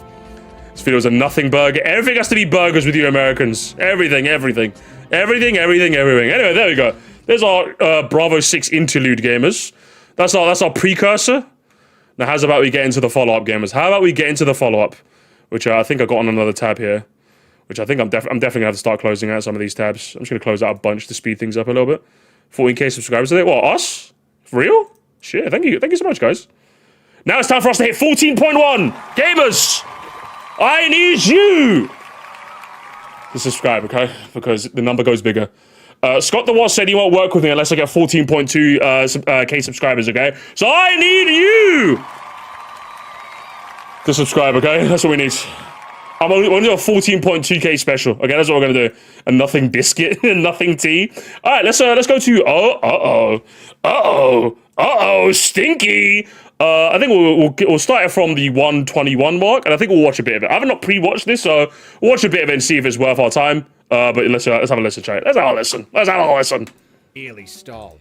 This video was a nothing burger. Everything has to be burgers with you Americans. Everything. Anyway, there we go. There's our Bravo 6 interlude, gamers. That's our precursor. Now, how's about we get into the follow-up, gamers? How about we get into the follow-up? Which I think I got on another tab here. Which I think I'm definitely gonna have to start closing out some of these tabs. I'm just gonna close out a bunch to speed things up a little bit. 14k subscribers today. What, us? For real? Shit, thank you so much, guys. Now it's time for us to hit 14.1. Gamers, I need you to subscribe, okay? Because the number goes bigger. Scott the Wasp said he won't work with me unless I get 14.2k subscribers, okay? So I need you to subscribe, okay? That's what we need. I'm only do a 14.2k special, okay? That's what we're gonna do. A nothing biscuit and nothing tea. All right, let's go to stinky. I think we'll start it from the 121 mark, and I think we'll watch a bit of it. I have not pre-watched this, so we'll watch a bit of it and see if it's worth our time. But let's have a listen, chat. Let's have a listen. Really stalled.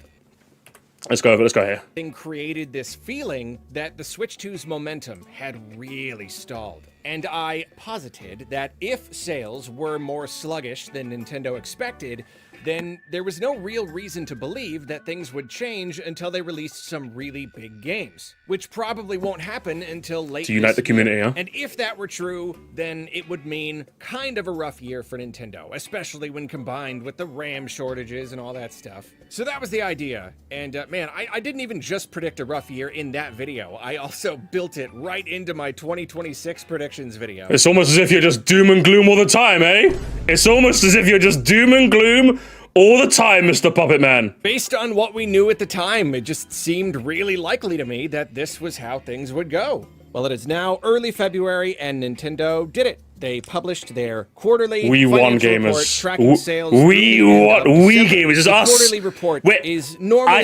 Let's go here. Thing created this feeling that the Switch 2's momentum had really stalled. And I posited that if sales were more sluggish than Nintendo expected, then there was no real reason to believe that things would change until they released some really big games, which probably won't happen until late to unite the community, huh? And if that were true, then it would mean kind of a rough year for Nintendo, especially when combined with the RAM shortages and all that stuff. So that was the idea, and man, I didn't even just predict a rough year in that video. I also built it right into my 2026 predictions video. It's almost as if you're just doom and gloom all the time, eh? It's almost as if you're just doom and gloom all the time, Mr. Puppet Man. Based on what we knew at the time, it just seemed really likely to me that this was how things would go. Well, it is now early February, and Nintendo did it. They published their quarterly We won, financial report gamers. tracking sales. We through the end of won. We December. gamers. It's The us. quarterly report Wait, is normally I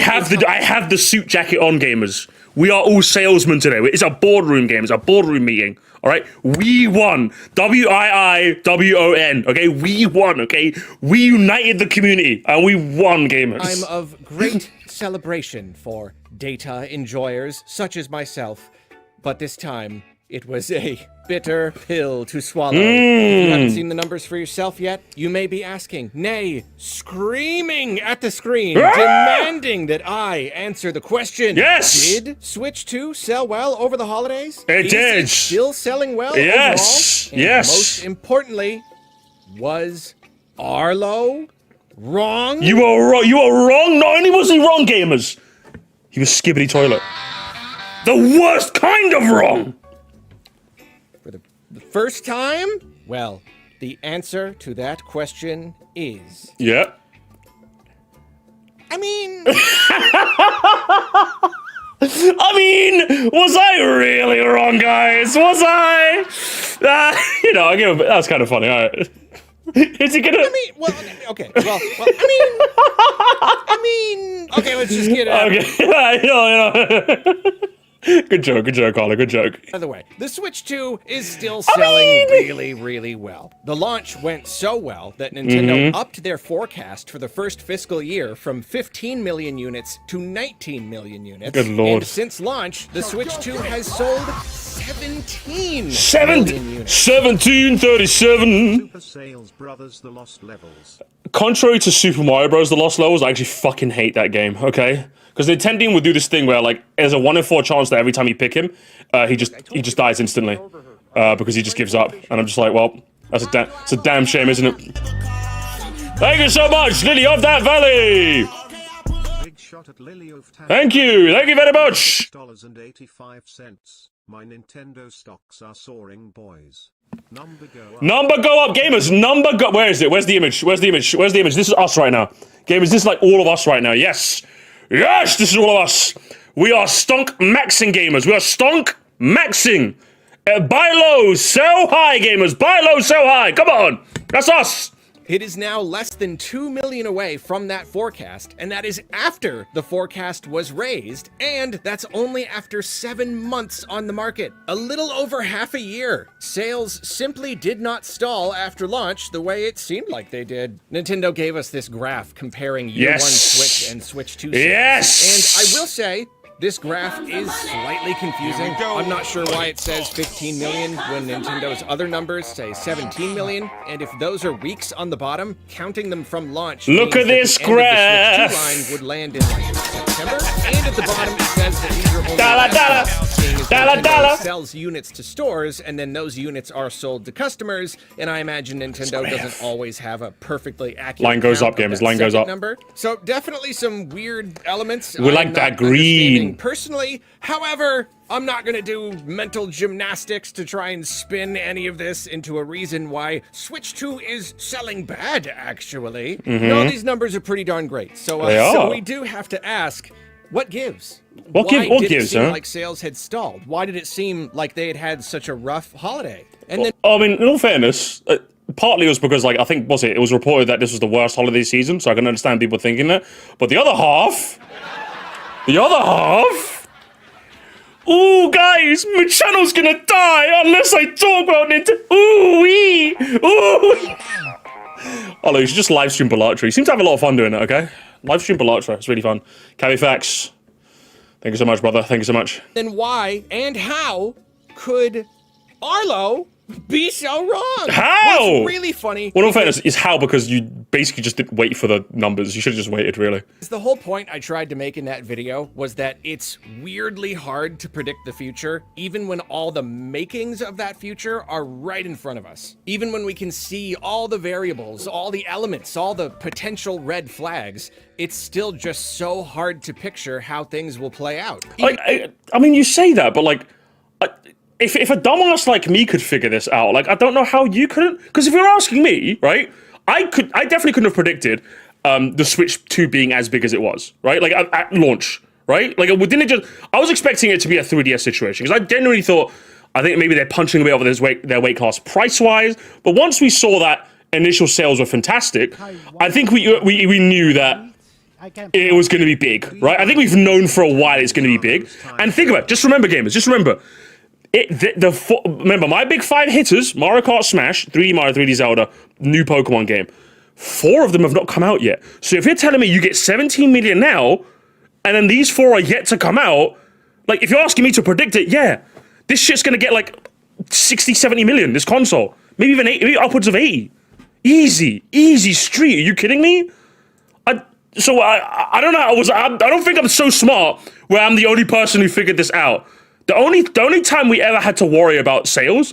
have the suit jacket on, gamers. We are all salesmen today. It's a boardroom game. It's a boardroom meeting. All right, we won. WIIWON. Okay, we won. Okay, we united the community and we won, gamers. Time of great celebration for data enjoyers such as myself, but this time it was a bitter pill to swallow. If you haven't seen the numbers for yourself yet, you may be asking, nay, screaming at the screen, demanding that I answer the question. Yes! Did Switch 2 sell well over the holidays? It Is did. it still selling well Yes! overall? And Yes! most importantly, was Arlo wrong? You are wrong. You are wrong. Not only was he wrong, gamers, he was skibbity toilet. The worst kind of wrong. For the first time? Well, the answer to that question is... Yeah. I mean... I mean, was I really wrong, guys? Was I? You know, that was kind of funny. All right. Is he gonna? okay. Okay, let's just get it out Okay. Good joke, Carla. Good joke. of the way. The Switch 2 is still selling really, really well. The launch went so well that Nintendo upped their forecast for the first fiscal year from 15 million units to 19 million units. Good lord. And since launch, the Switch 2 has sold 17 million units. 1737. Super Sales Brothers The Lost Levels. Contrary to Super Mario Bros. The Lost Levels, I actually fucking hate that game, okay? Because Nintendo would do this thing where, like, there's a 1 in 4 chance that every time you pick him, he just dies instantly. Because he just gives up. And I'm just like, well, it's a damn shame, isn't it? Thank you so much, Lily of that Valley! Big shot at Lily of Town. Thank you very much! $6.85. My Nintendo stocks are soaring, boys. Number go up. Number go up, gamers! Number go- Where is it? Where's the image? Where's the image? Where's the image? This is us right now. Gamers, this is like all of us right now. Yes! Yes, this is all of us! We are stonk maxing, gamers. We are stonk maxing! Buy low, sell high, gamers! Buy low, sell high! Come on! That's us! It is now less than 2 million away from that forecast, and that is after the forecast was raised, and that's only after 7 months on the market. A little over half a year. Sales simply did not stall after launch the way it seemed like they did. Nintendo gave us this graph comparing year 1 Switch and Switch 2 sales. Yes! And I will say, this graph is slightly confusing. I'm not sure why it says 15 million when Nintendo's other numbers say 17 million. And if those are weeks on the bottom, counting them from launch. Look at this graph. The graph. Switch 2 line would land in like September. And at the bottom it says that these are only Dollar, dollar. seeing as Dollar, Nintendo dollar. sells units to stores, and then those units are sold to customers. And I imagine Nintendo doesn't always have a perfectly accurate Line goes count up, of gamers, that line goes second up. number. So definitely some weird elements. We like I'm that not green. understanding personally. However, I'm not going to do mental gymnastics to try and spin any of this into a reason why Switch 2 is selling bad, actually. No, these numbers are pretty darn great. So, They so are. we do have to ask, what gives? What Why what did it gives, seem huh? like sales had stalled? Why did it seem like they had had such a rough holiday? And then I mean, in all fairness, partly it was because, like, I think, it was reported that this was the worst holiday season, so I can understand people thinking that. But the other half... Ooh, guys, my channel's gonna die unless I talk about Nintendo. Ooh-wee! Ooh! Oh, look, you should just live stream Bellatra. You seem to have a lot of fun doing it, okay? Live stream Bellatra. It's really fun. Cavi Facts. Thank you so much, brother. Thank you so much. then why and how could Arlo be so wrong? How? What's really funny Well, in all fairness, is how, because you basically just didn't wait for the numbers. You should have just waited, really. the whole point I tried to make in that video was that it's weirdly hard to predict the future, even when all the makings of that future are right in front of us. Even when we can see all the variables, all the elements, all the potential red flags, it's still just so hard to picture how things will play out. Like, I mean, you say that, but, like, if a dumbass like me could figure this out, like, I don't know how you couldn't. Because if you're asking me, right, I definitely couldn't have predicted the Switch 2 being as big as it was, right? Like, at launch, right? Like, I was expecting it to be a 3DS situation, because I genuinely thought, I think maybe they're punching a bit over their weight class price-wise. But once we saw that initial sales were fantastic, I think we knew that it was going to be big, right? I think we've known for a while it's going to be big. And think about it. Just remember, gamers. Just remember. Remember, my big 5 hitters, Mario Kart Smash, 3D Mario, 3D Zelda, new Pokemon game. 4 of them have not come out yet. So if you're telling me you get 17 million now, and then these 4 are yet to come out, like, if you're asking me to predict it, yeah, this shit's going to get, like, 60, 70 million, this console. Maybe even 80, maybe upwards of 80. Easy street. Are you kidding me? I don't know. I don't think I'm so smart where I'm the only person who figured this out. The only time we ever had to worry about sales,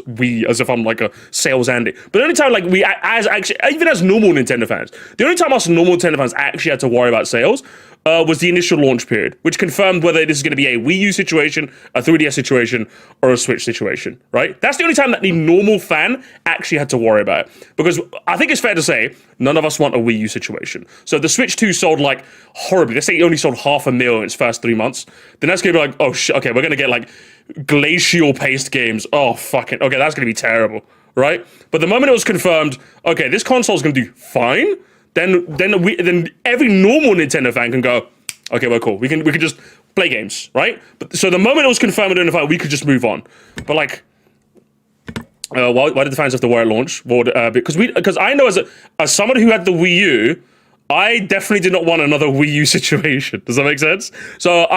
as if I'm like a sales Andy, but the only time like even as normal Nintendo fans, the only time us normal Nintendo fans actually had to worry about sales was the initial launch period, which confirmed whether this is going to be a Wii U situation, a 3DS situation, or a Switch situation, right? That's the only time that the normal fan actually had to worry about it. Because I think it's fair to say, none of us want a Wii U situation. So if the Switch 2 sold like horribly, let's say it only sold 500,000 in its first 3 months, then that's going to be like, oh shit, okay, we're going to get like glacial paced games. Oh, fucking, okay, that's going to be terrible, right? But the moment it was confirmed, okay, this console's going to do fine, then every normal Nintendo fan can go, okay, we're cool. We can just play games, right? But so the moment it was confirmed and notified, we could just move on. But like, why did the fans have to worry at launch? Well, because I know as someone who had the Wii U, I definitely did not want another Wii U situation. Does that make sense? So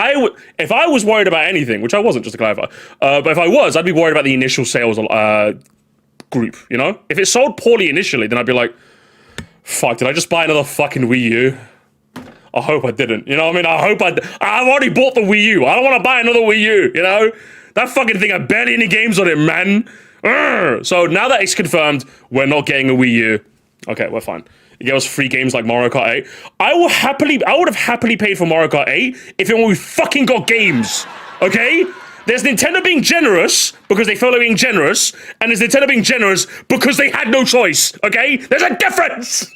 if I was worried about anything, which I wasn't, just to clarify, but if I was, I'd be worried about the initial sales group. You know, if it sold poorly initially, then I'd be like, fuck, did I just buy another fucking Wii U? I hope I didn't. You know what I mean? I've already bought the Wii U. I don't want to buy another Wii U, you know? That fucking thing had barely any games on it, man. So now that it's confirmed, we're not getting a Wii U. Okay, we're fine. You gave us free games like Mario Kart 8. I would have happily paid for Mario Kart 8 if we fucking got games. Okay? There's Nintendo being generous because they felt like being generous, and there's Nintendo being generous because they had no choice. Okay? There's a difference!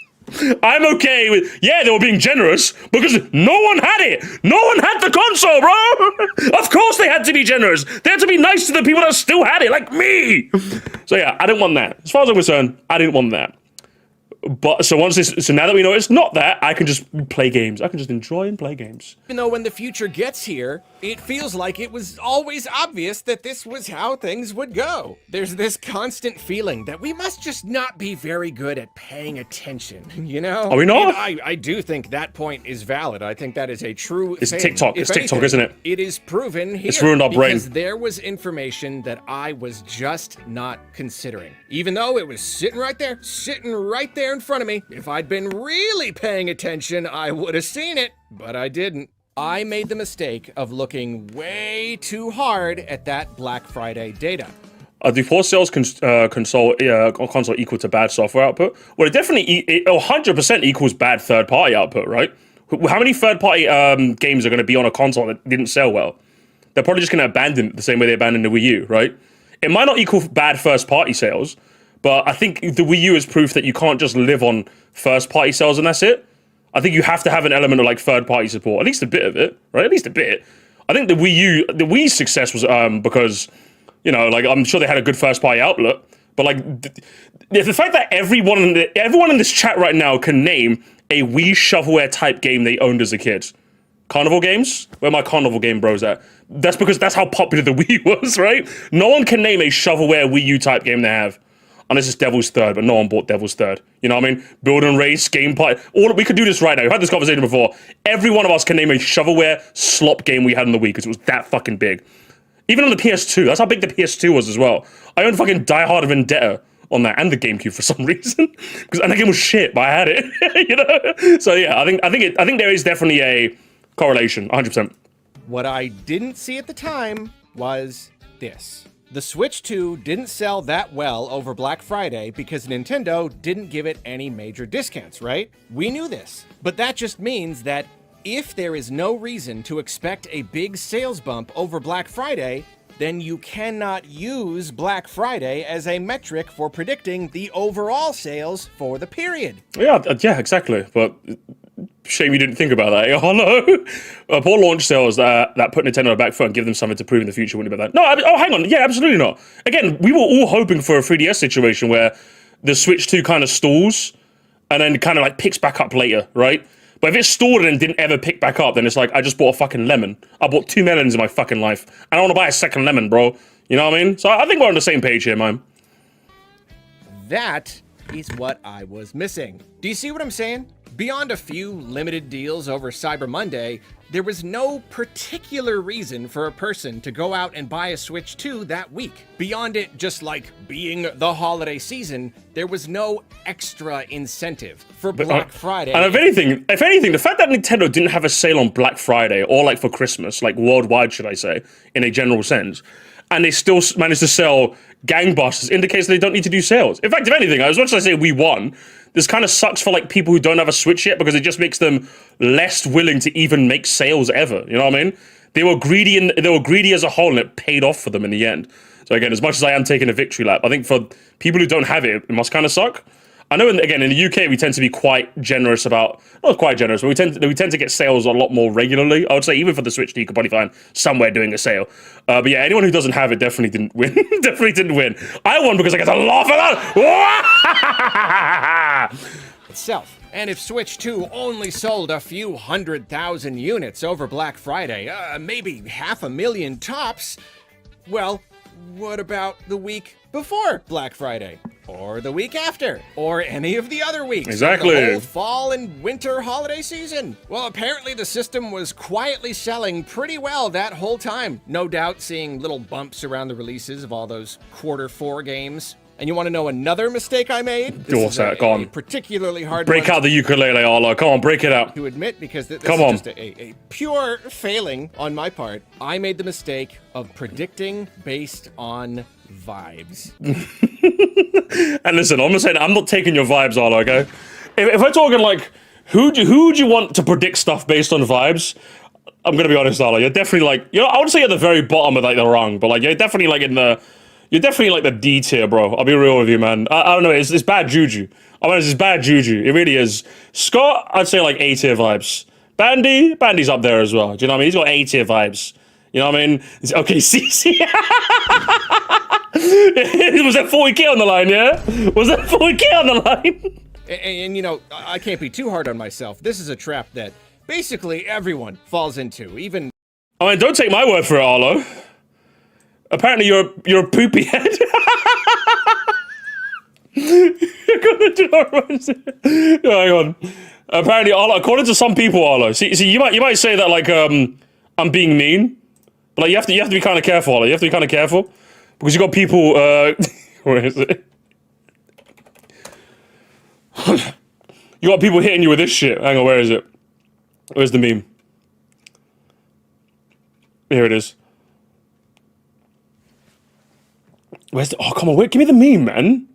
I'm okay with, they were being generous because no one had it. No one had the console, bro. Of course they had to be generous. They had to be nice to the people that still had it, like me. So yeah, I didn't want that. As far as I'm concerned, I didn't want that. But so now that we know it's not that, I can just play games. I can just enjoy and play games. Even though when the future gets here, it feels like it was always obvious that this was how things would go. There's this constant feeling that we must just not be very good at paying attention, you know? Are we not? I do think that point is valid. I think that is a true It's thing. TikTok. It's TikTok, isn't it? It is proven here. It's ruined our brain. Because there was information that I was just not considering. Even though it was sitting right there in front of me. If I'd been really paying attention, I would have seen it, but I didn't. I made the mistake of looking way too hard at that Black Friday data. Do poor sales console equal to bad software output? Well, it definitely 100% equals bad third-party output, right? How many third-party games are going to be on a console that didn't sell well? They're probably just going to abandon it the same way they abandoned the Wii U, right? It might not equal bad first-party sales, but I think the Wii U is proof that you can't just live on first-party sales and that's it. I think you have to have an element of like third-party support, at least a bit of it, right? At least a bit. I think the Wii's success was because, you know, like I'm sure they had a good first-party outlet, but like the fact that everyone in this chat right now can name a Wii shovelware type game they owned as a kid. Carnival games? Where my Carnival game bros at? That's because that's how popular the Wii was, right? No one can name a shovelware Wii U type game they have. Unless it's Devil's Third, but no one bought Devil's Third. You know what I mean? Build and race, gameplay. We could do this right now. We've had this conversation before. Every one of us can name a shovelware slop game we had on the Wii because it was that fucking big. Even on the PS2. That's how big the PS2 was as well. I owned fucking Die Hard Vendetta on that and the GameCube for some reason. And that game was shit, but I had it. You know? So yeah, I think there is definitely a correlation, 100%. What I didn't see at the time was this. The Switch 2 didn't sell that well over Black Friday because Nintendo didn't give it any major discounts, right? We knew this. But that just means that if there is no reason to expect a big sales bump over Black Friday, then you cannot use Black Friday as a metric for predicting the overall sales for the period. Yeah, exactly. But Shame you didn't think about that. Hello? Poor launch sales that put Nintendo on the back foot and give them something to prove in the future wouldn't be that. No, oh, hang on. Yeah, absolutely not. Again, we were all hoping for a 3DS situation where the Switch 2 kind of stalls and then kind of like picks back up later, right? But if it stalled and didn't ever pick back up, then it's like, I just bought a fucking lemon. I bought 2 melons in my fucking life. I don't want to buy a second lemon, bro. You know what I mean? So I think we're on the same page here, man. That is what I was missing. Do you see what I'm saying? Beyond a few limited deals over Cyber Monday, there was no particular reason for a person to go out and buy a Switch 2 that week. Beyond it just like being the holiday season, there was no extra incentive for Black Friday. And if anything, the fact that Nintendo didn't have a sale on Black Friday or like for Christmas, like worldwide, should I say, in a general sense, and they still managed to sell gangbusters indicates they don't need to do sales. In fact, if anything, as much as I say we won, this kind of sucks for like people who don't have a Switch yet because it just makes them less willing to even make sales ever. You know what I mean? They were greedy as a whole, and it paid off for them in the end. So again, as much as I am taking a victory lap, I think for people who don't have it, it must kind of suck. I know, in the UK, we tend to be quite generous about, not quite generous, but we tend to get sales a lot more regularly. I would say even for the Switch 2, you could probably find somewhere doing a sale. But yeah, anyone who doesn't have it definitely didn't win. Definitely didn't win. I won because I get to laugh at that. Itself. And if Switch 2 only sold a few 100,000 units over Black Friday, maybe 500,000 tops, well, what about the week before Black Friday? Or the week after? Or any of the other weeks? Exactly. The whole fall and winter holiday season? Well, apparently the system was quietly selling pretty well that whole time. No doubt seeing little bumps around the releases of all those Q4 games. And you want to know another mistake I made? What's that? Go on. Particularly hard Break out the ukulele, Arlo. Come on, break it out. to admit, because this Come is on. just a pure failing on my part. I made the mistake of predicting based on vibes. And listen, I'm saying I'm not taking your vibes, Arlo, okay? If we're talking like, who'd you want to predict stuff based on vibes? I'm gonna be honest, Arlo. You're definitely like, I would say at the very bottom of like the rung, but like you're definitely like you're definitely like the D tier, bro. I'll be real with you, man. I don't know, it's bad juju. I mean, it's bad juju. It really is. Scott, I'd say like A tier vibes. Bandy's up there as well. Do you know what I mean? He's got A tier vibes. You know what I mean? Okay, CC. Was that 40k on the line, yeah? Was that 40k on the line? And you know, I can't be too hard on myself. This is a trap that basically everyone falls into, even... I mean, don't take my word for it, Arlo. Apparently you're a poopy head. Hang on. Apparently, Arlo, according to some people, Arlo, see, you might say that like I'm being mean, but like you have to be kind of careful, Arlo. You have to be kind of careful because you got people. Where is it? You got people hitting you with this shit. Hang on, where is it? Where's the meme? Here it is. Where's the... Oh, come on, wait, give me the meme, man.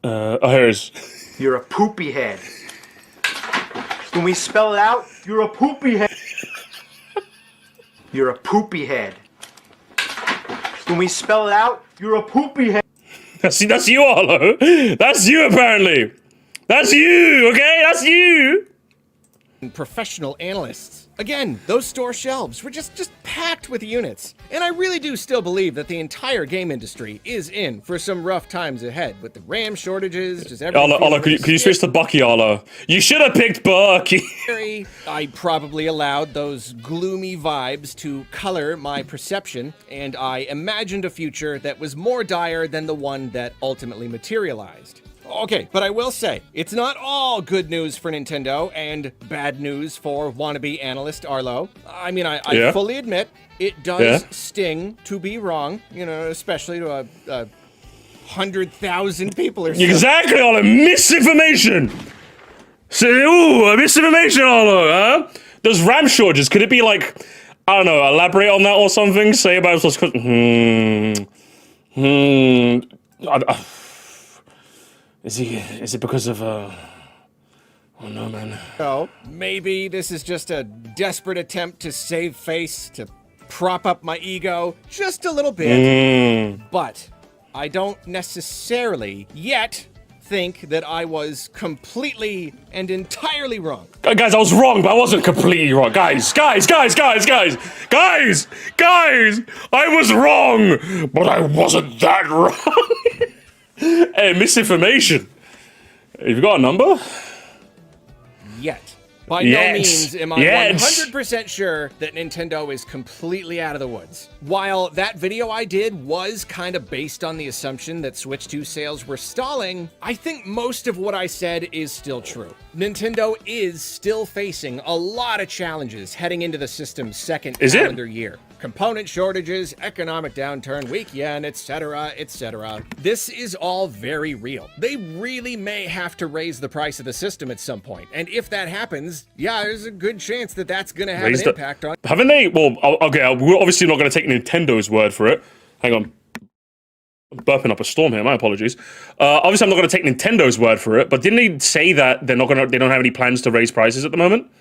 Oh, here it is. You're a poopy head. When we spell it out, you're a poopy head. You're a poopy head. When we spell it out, you're a poopy head. That's you, Arlo. That's you, apparently. That's you, okay? That's you. Professional analysts. Again, those store shelves were just packed with units. And I really do still believe that the entire game industry is in for some rough times ahead with the RAM shortages, just everything. Arlo, could you switch to Bucky, Arlo? You should have picked Bucky. I probably allowed those gloomy vibes to color my perception, and I imagined a future that was more dire than the one that ultimately materialized. Okay, but I will say, it's not all good news for Nintendo and bad news for wannabe analyst Arlo. I mean, I fully admit it does sting to be wrong, you know, especially to a 100,000 people or so. Exactly, Arlo. Misinformation. Misinformation, Arlo, huh? Those RAM shortages, could it be like, I don't know, elaborate on that or something? Say about what's... Is it because of, oh no, man. So, maybe this is just a desperate attempt to save face, to prop up my ego just a little bit. But I don't necessarily yet think that I was completely and entirely wrong. Guys, I was wrong, but I wasn't completely wrong. Guys, I was wrong, but I wasn't that wrong. Hey, misinformation. Have you got a number? Yet. By no means am I 100% sure that Nintendo is completely out of the woods. While that video I did was kind of based on the assumption that Switch 2 sales were stalling, I think most of what I said is still true. Nintendo is still facing a lot of challenges heading into the system's second calendar year. Component shortages, economic downturn, weak yen, etc., etc. This is all very real. They really may have to raise the price of the system at some point, and if that happens, yeah, there's a good chance that that's going to have an impact on... Haven't they? Well, okay, we're obviously not going to take Nintendo's word for it. Hang on. I'm burping up a storm here, my apologies. Obviously, I'm not going to take Nintendo's word for it, but didn't they say that they don't have any plans to raise prices at the moment?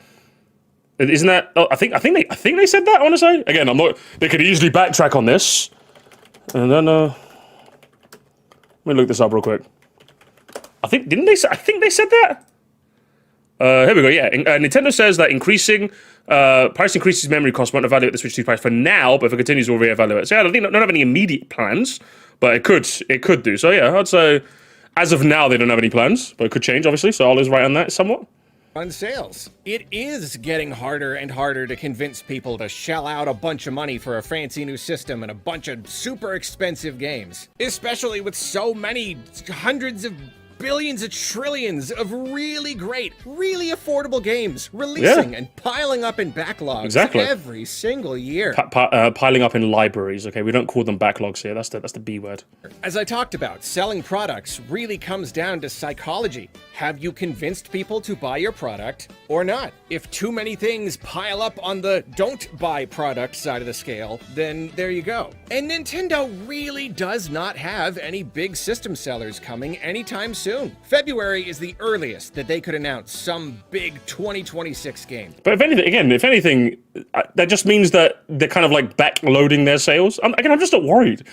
Isn't that? Oh, I think they said that. I want to say again. I'm not. They could easily backtrack on this, and then let me look this up real quick. I think they said that. Here we go. Yeah, Nintendo says that price increases memory costs won't evaluate the Switch 2 price for now, but if it continues, we'll reevaluate. So yeah, I think they don't have any immediate plans, but it could do. So yeah, I'd say as of now they don't have any plans, but it could change obviously. So Arlo's right on that somewhat. On sales. It is getting harder and harder to convince people to shell out a bunch of money for a fancy new system and a bunch of super expensive games, especially with so many hundreds of billions of trillions of really great, really affordable games releasing and piling up in backlogs every single year. Piling up in libraries, okay? We don't call them backlogs here. That's the B word. As I talked about, selling products really comes down to psychology. Have you convinced people to buy your product or not? If too many things pile up on the don't buy product side of the scale, then there you go. And Nintendo really does not have any big system sellers coming anytime soon. February is the earliest that they could announce some big 2026 game. But if anything, that just means that they're kind of like backloading their sales. I'm just not worried.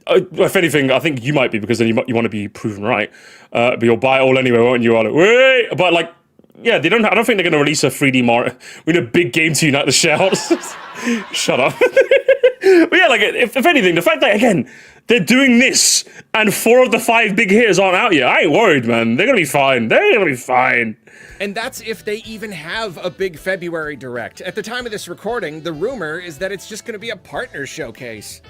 If anything, I think you might be, because then you want to be proven right. But you'll buy it all anyway, won't you? Wait, but like, yeah, I don't think they're going to release a 3D Mario. We need a big game to unite the shells. Shut up. But yeah, like, if anything, the fact that, again, they're doing this and 4 of the 5 big hitters aren't out yet, I ain't worried, man. They're going to be fine. They're going to be fine. And that's if they even have a big February Direct. At the time of this recording, the rumor is that it's just going to be a partner showcase.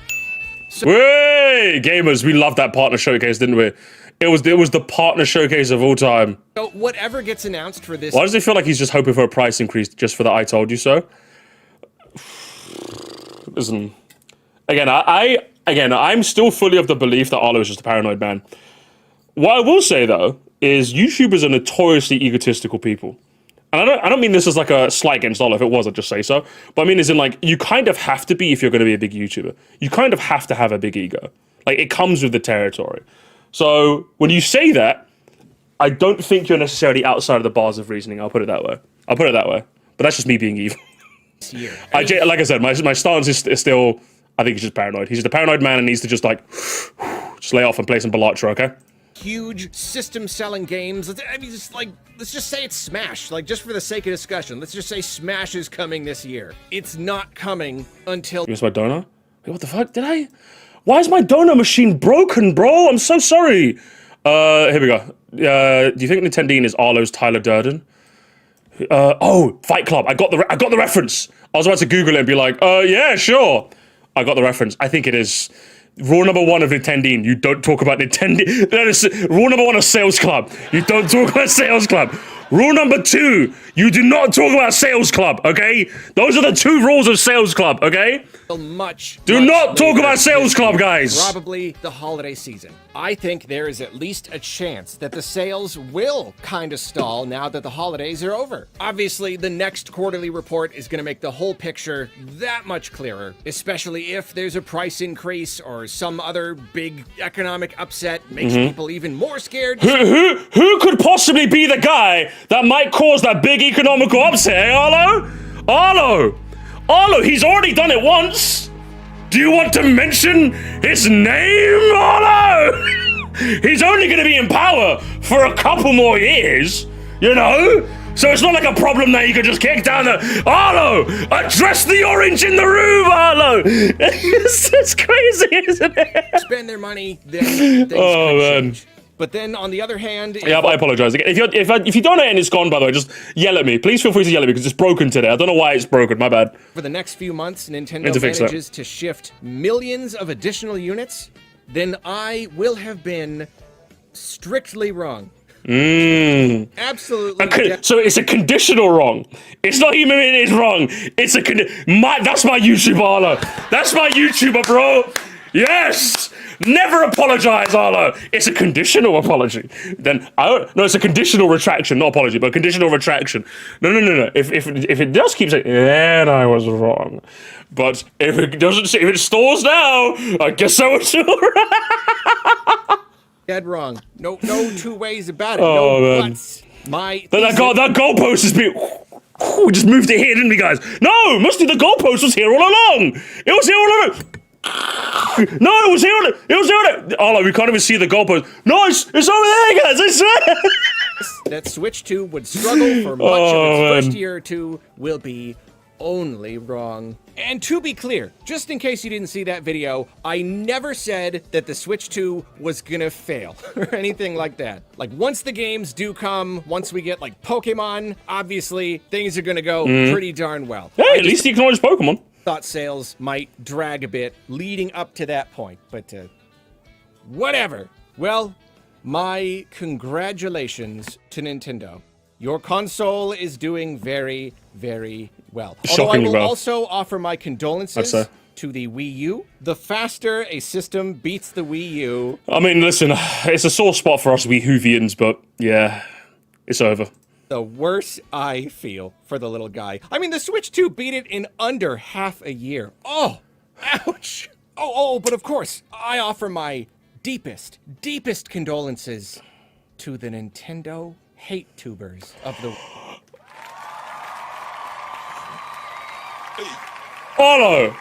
So hey, gamers, we loved that partner showcase, didn't we? It was the partner showcase of all time. So whatever gets announced for this... Why does it feel like he's just hoping for a price increase just for the I told you so? Listen, again, I'm still fully of the belief that Arlo is just a paranoid man. What I will say, though, is YouTubers are notoriously egotistical people. And I don't mean this as like a slight against Arlo. If it was, I'd just say so. But I mean as in, like, you kind of have to be if you're going to be a big YouTuber. You kind of have to have a big ego. Like, it comes with the territory. So when you say that, I don't think you're necessarily outside of the bars of reasoning. I'll put it that way. But that's just me being evil. Like I said, my stance is still, I think he's just paranoid. He's just a paranoid man and needs to just like, just lay off and play some Balatro, okay? Huge system-selling games. Let's just say it's Smash. Like, just for the sake of discussion, let's just say Smash is coming this year. It's not coming until... You missed my donor? Wait, what the fuck? Did I? Why is my donor machine broken, bro? I'm so sorry. Here we go. Do you think Nintendine is Arlo's Tyler Durden? Oh, Fight Club. I got the reference. I was about to Google it and be like, yeah, sure. I got the reference. I think it is. Rule number 1 of Nintendine, you don't talk about Nintendine. That is rule number 1 of Sales Club. You don't talk about Sales Club. Rule number 2, you do not talk about Sales Club, okay? Those are the 2 rules of Sales Club, okay? Do not talk about Sales Club, guys. Probably the holiday season. I think there is at least a chance that the sales will kind of stall now that the holidays are over. Obviously, the next quarterly report is going to make the whole picture that much clearer, especially if there's a price increase or some other big economic upset makes people even more scared. Who could possibly be the guy that might cause that big economical upset, eh, Arlo? Arlo, he's already done it once. Do you want to mention his name, Arlo? He's only going to be in power for a couple more years, you know? So it's not like a problem that you could just kick down the... Arlo! Address the orange in the room, Arlo! It's crazy, isn't it? Spend their money, then things could change. But then, on the other hand... Yeah, I apologize. If you donate and it's gone, by the way, just yell at me. Please feel free to yell at me, because it's broken today. I don't know why it's broken. My bad. For the next few months, Nintendo manages to shift millions of additional units, then I will have been strictly wrong. Absolutely. So it's a conditional wrong. It's not even it is wrong. It's a that's my YouTube, Arlo. That's my YouTuber, bro. Yes. Never apologize, Arlo. It's a conditional apology. Then it's a conditional retraction, not apology, but conditional retraction. No. If it does keep saying, then I was wrong. But if it stalls now, I guess I was right. Dead wrong. No two ways about it. Oh, no man. buts. That goalpost has been... We just moved it here, didn't we, guys? No, Musty, the goalpost was here all along. It was here all along. No, it was here. It was here. Oh, we can't even see the goalpost. No, it's over there, guys. I swear. That Switch 2 would struggle for much of its first year or two will be only wrong. And to be clear, just in case you didn't see that video, I never said that the Switch 2 was gonna fail or anything like that. Like, once the games do come, once we get like Pokemon, obviously things are gonna go pretty darn well. Hey, at least you acknowledge Pokemon. Thought sales might drag a bit leading up to that point, but whatever. Well, my congratulations to Nintendo. Your console is doing very, very well. Although I will also offer my condolences to the Wii U. The faster a system beats the Wii U... I mean, listen, it's a sore spot for us Wii Hoovians, but yeah, it's over. The worse I feel for the little guy. I mean, the Switch 2 beat it in under half a year. Oh, ouch. But of course, I offer my deepest condolences to the Nintendo hate tubers of the... Arlo,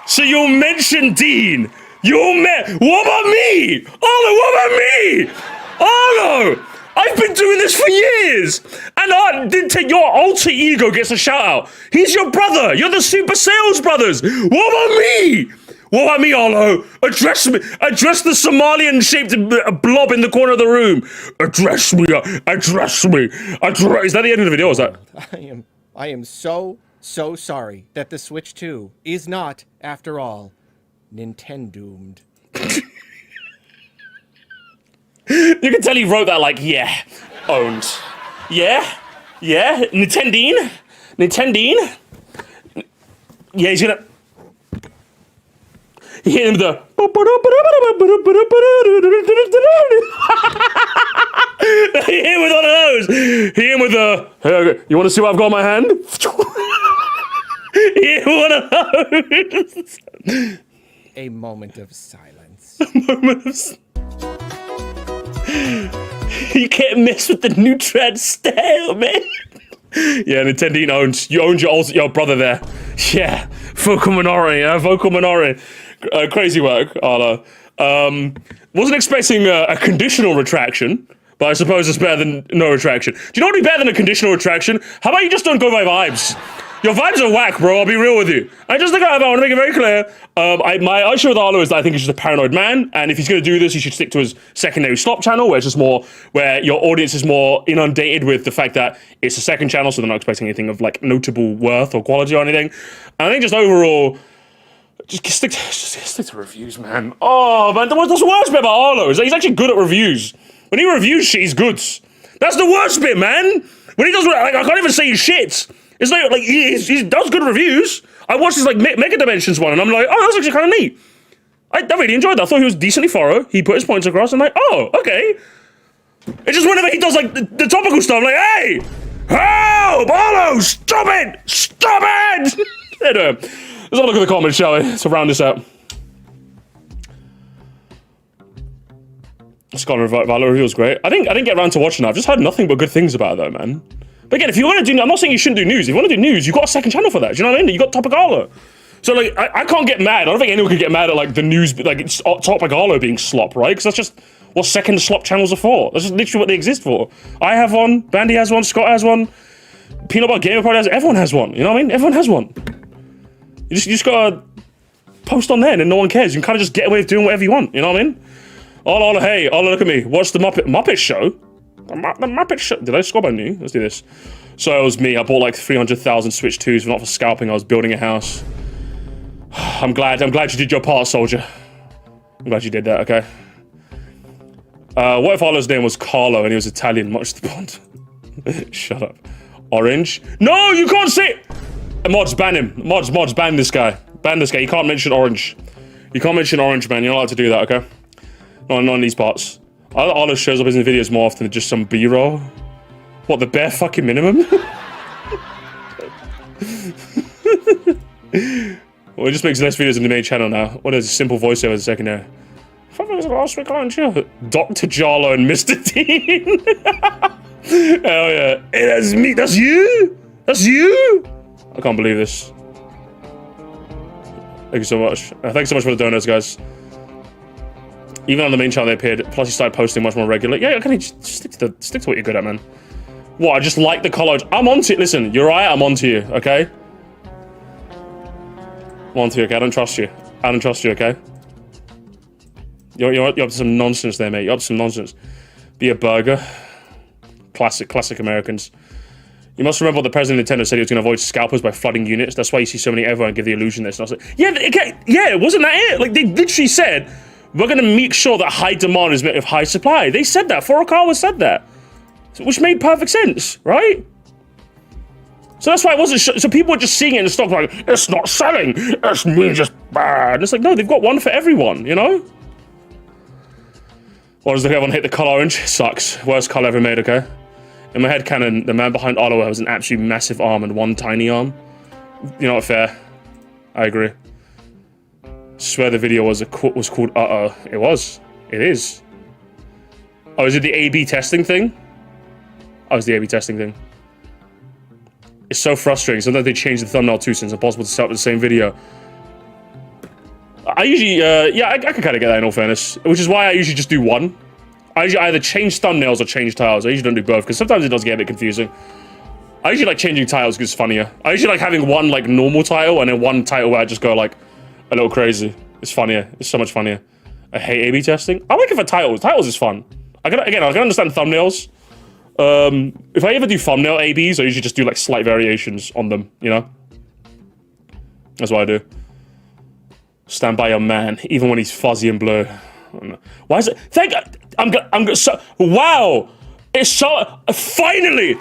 so you'll mention Dean. What about me? Arlo, what about me? Arlo, I've been doing this for years. And your alter ego gets a shout out. He's your brother. You're the Super Sales Brothers. What about me? What about me, Arlo? Address me. Address the Somalian-shaped blob in the corner of the room. Address me. Address me. Is that the end of the video? Or is that? I am so sorry that the Switch 2 is not, after all, Nintendo-doomed. You can tell he wrote that like, yeah, owned. Yeah, Nintendine. Yeah, he's gonna... He hit him with the... He hit him with one of those. He hit him with the... Hey, you want to see what I've got in my hand? He hit one of those. A moment of silence. You can't mess with the Nutrad style, man. Yeah, Nintendo owns your brother there. Yeah, vocal minority. Crazy work, Arlo. Wasn't expecting a conditional retraction, but I suppose it's better than no retraction. Do you know what would be better than a conditional retraction? How about you just don't go by vibes? Your vibes are whack, bro. I'll be real with you. I want to make it very clear. My issue with Arlo is that I think he's just a paranoid man, and if he's going to do this, he should stick to his secondary slop channel, where it's just more, where your audience is more inundated with the fact that it's a second channel, so they're not expecting anything of like notable worth or quality or anything. And I think just overall, just stick to reviews, man. Oh man, that's the worst bit about Arlo is that he's actually good at reviews. When he reviews shit, he's good. That's the worst bit, man. When he does, like, I can't even say he's shit. It's like he does good reviews. I watched his like Mega Dimensions one, and I'm like, oh, that's actually kind of neat. I really enjoyed that. I thought he was decently thorough. He put his points across. I'm like, oh, okay. It's just whenever he does like the topical stuff, like, hey, help, Arlo, stop it. Anyway, let's have a look at the comments, shall we? To round this out. Scholar Valor reveal was great. I didn't get around to watching that. I've just heard nothing but good things about it, though, man. But again, if you want to do, I'm not saying you shouldn't do news. If you want to do news, you've got a second channel for that. Do you know what I mean? You got Topic Arlo. So like, I can't get mad. I don't think anyone can get mad at like the news, like it's Topic Arlo being slop, right? Because that's just what second slop channels are for. That's just literally what they exist for. I have one, Bandy has one, Scott has one, Peanut Butter Gamer probably has, everyone has one, you know what I mean? Everyone has one. You just gotta post on there and no one cares. You can kind of just get away with doing whatever you want, you know what I mean? Oh, hey, look at me. Watch the Muppet Show? The Muppet Show. Did I score by new? Let's do this. So it was me. I bought like 300,000 Switch 2s, not for scalping. I was building a house. I'm glad you did your part, soldier. I'm glad you did that, okay? What if Arlo's name was Carlo and he was Italian? Much the bond. Shut up. Orange? No, you can't say it! Mods, ban him. Mods, ban this guy. Ban this guy. You can't mention orange. You can't mention orange, man. You're not allowed to do that, okay? Not in these parts. Arlo shows up in the videos more often than just some B-roll. What, the bare fucking minimum? Well, it just makes less videos in the main channel now. What is a simple voiceover as a secondary? Last week on show. Dr. Jarlo and Mr. Dean. Hell yeah. Hey, that's me. That's you? That's you? I can't believe this. Thank you so much. Thanks so much for the donuts, guys. Even on the main channel they appeared. Plus, he started posting much more regularly. Yeah, okay, just stick to what you're good at, man. What? I just like the college. I'm onto it. Listen, you're right. I'm onto you. Okay. I'm onto you. Okay. I don't trust you. I don't trust you. Okay. You're up to some nonsense there, mate. You're up to some nonsense. Be a burger. Classic Americans. You must remember what the president of Nintendo said he was going to avoid scalpers by flooding units. That's why you see so many everyone give the illusion that it's not. Yeah, okay, yeah, wasn't that it? Like, they literally said, we're going to make sure that high demand is met with high supply. They said that. Furukawa said that. Which made perfect sense, right? So that's why it wasn't. So people were just seeing it in the stock like, it's not selling. It's me just bad. It's like, no, they've got one for everyone, you know? Or does everyone hit the color orange? Sucks. Worst color ever made, okay? In my head canon, the man behind Arlo has an absolutely massive arm and one tiny arm. You know what, fair. I agree. Swear the video was called Uh-Oh. It was. It is. Oh, is it the A/B testing thing? Oh, it's the A/B testing thing. It's so frustrating. Sometimes they change the thumbnail too, since it's impossible to set up the same video. I usually, yeah, I can kind of get that in all fairness, which is why I usually just do one. I usually either change thumbnails or change titles. I usually don't do both, because sometimes it does get a bit confusing. I usually like changing titles because it's funnier. I usually like having one, like, normal title, and then one title where I just go, like, a little crazy. It's funnier. It's so much funnier. I hate A/B testing. I like it for titles. Titles is fun. I can understand thumbnails. If I ever do thumbnail A/Bs, I usually just do, like, slight variations on them, you know? That's what I do. Stand by your man, even when he's fuzzy and blue. Why is it? So, wow! It's so, finally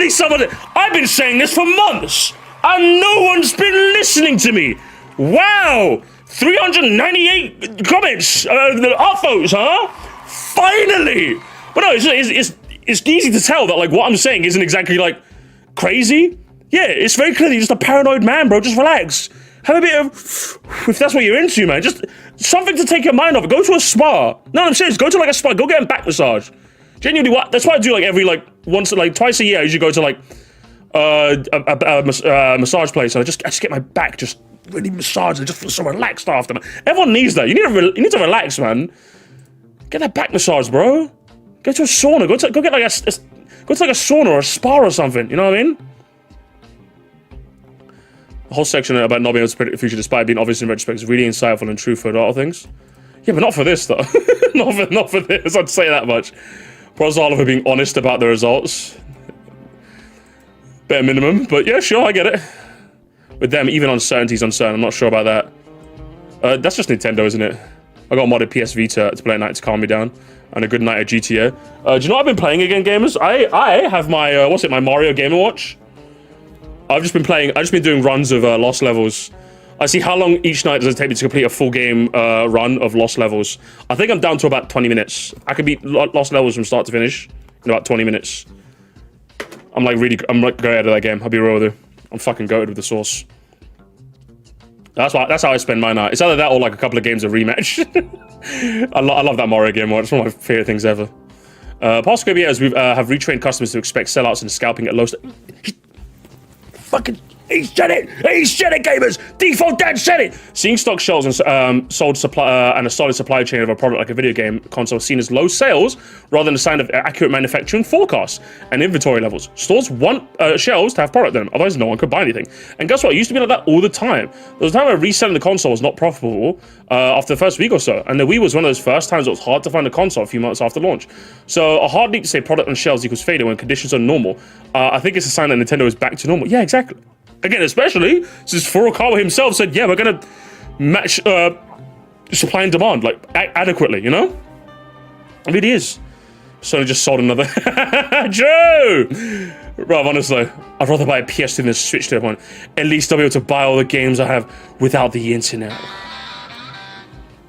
someone, I've been saying this for months, and no one's been listening to me. Wow! 398 comments, upvotes, huh? Finally! But no, it's easy to tell that, like, what I'm saying isn't exactly, like, crazy. Yeah, it's very clearly just a paranoid man, bro. Just relax. Have a bit of, if that's what you're into, man. Just something to take your mind off. Go to a spa. No, I'm serious. Go to, like, a spa. Go get a back massage. Genuinely, what? That's why I do, like, every, like, twice a year. I usually go to, like, a massage place, and I just get my back just really massaged. I just feel so relaxed after, man. Everyone needs that. You need to relax, man. Get that back massage, bro. Go to a sauna. Go to like a sauna or a spa or something. You know what I mean? The whole section about not being able to predict the future despite being obvious in retrospect is really insightful and true for a lot of things. Yeah, but not for this, though. not for this, I'd say that much. Pros Arlo for being honest about the results. Bare minimum, but yeah, sure, I get it. With them, even uncertainty's uncertain. I'm not sure about that. That's just Nintendo, isn't it? I got a modded PS Vita to play at night to calm me down. And a good night of GTA. Do you know what I've been playing again, gamers? I have my, my Mario Game & Watch? I've just been doing runs of Lost Levels. I see how long each night does it take me to complete a full game run of Lost Levels. I think I'm down to about 20 minutes. I can beat Lost Levels from start to finish in about 20 minutes. I'm like go ahead of that game. I'll be real with you. I'm fucking goated with the sauce. That's how I spend my night. It's either that or like a couple of games of rematch. I love that Mario Game Watch. It's one of my favorite things ever. Past couple years, we have retrained customers to expect sellouts and scalping at low. Fucking He said it! He said it, gamers! Default Dad said it! Seeing stock shelves and sold supply and a solid supply chain of a product like a video game console seen as low sales rather than a sign of accurate manufacturing forecasts and inventory levels. Stores want shelves to have product in them, otherwise no one could buy anything. And guess what? It used to be like that all the time. There was a time where reselling the console was not profitable after the first week or so, and the Wii was one of those first times it was hard to find a console a few months after launch. So a hard leap to say product on shelves equals failure when conditions are normal. I think it's a sign that Nintendo is back to normal. Yeah, exactly. Again, especially since Furukawa himself said, yeah, we're gonna match supply and demand, like, adequately, you know? I mean, it is. Sony just sold another. True! Bruv, honestly, I'd rather buy a PS2 than a Switch to that point. At least I'll be able to buy all the games I have without the internet.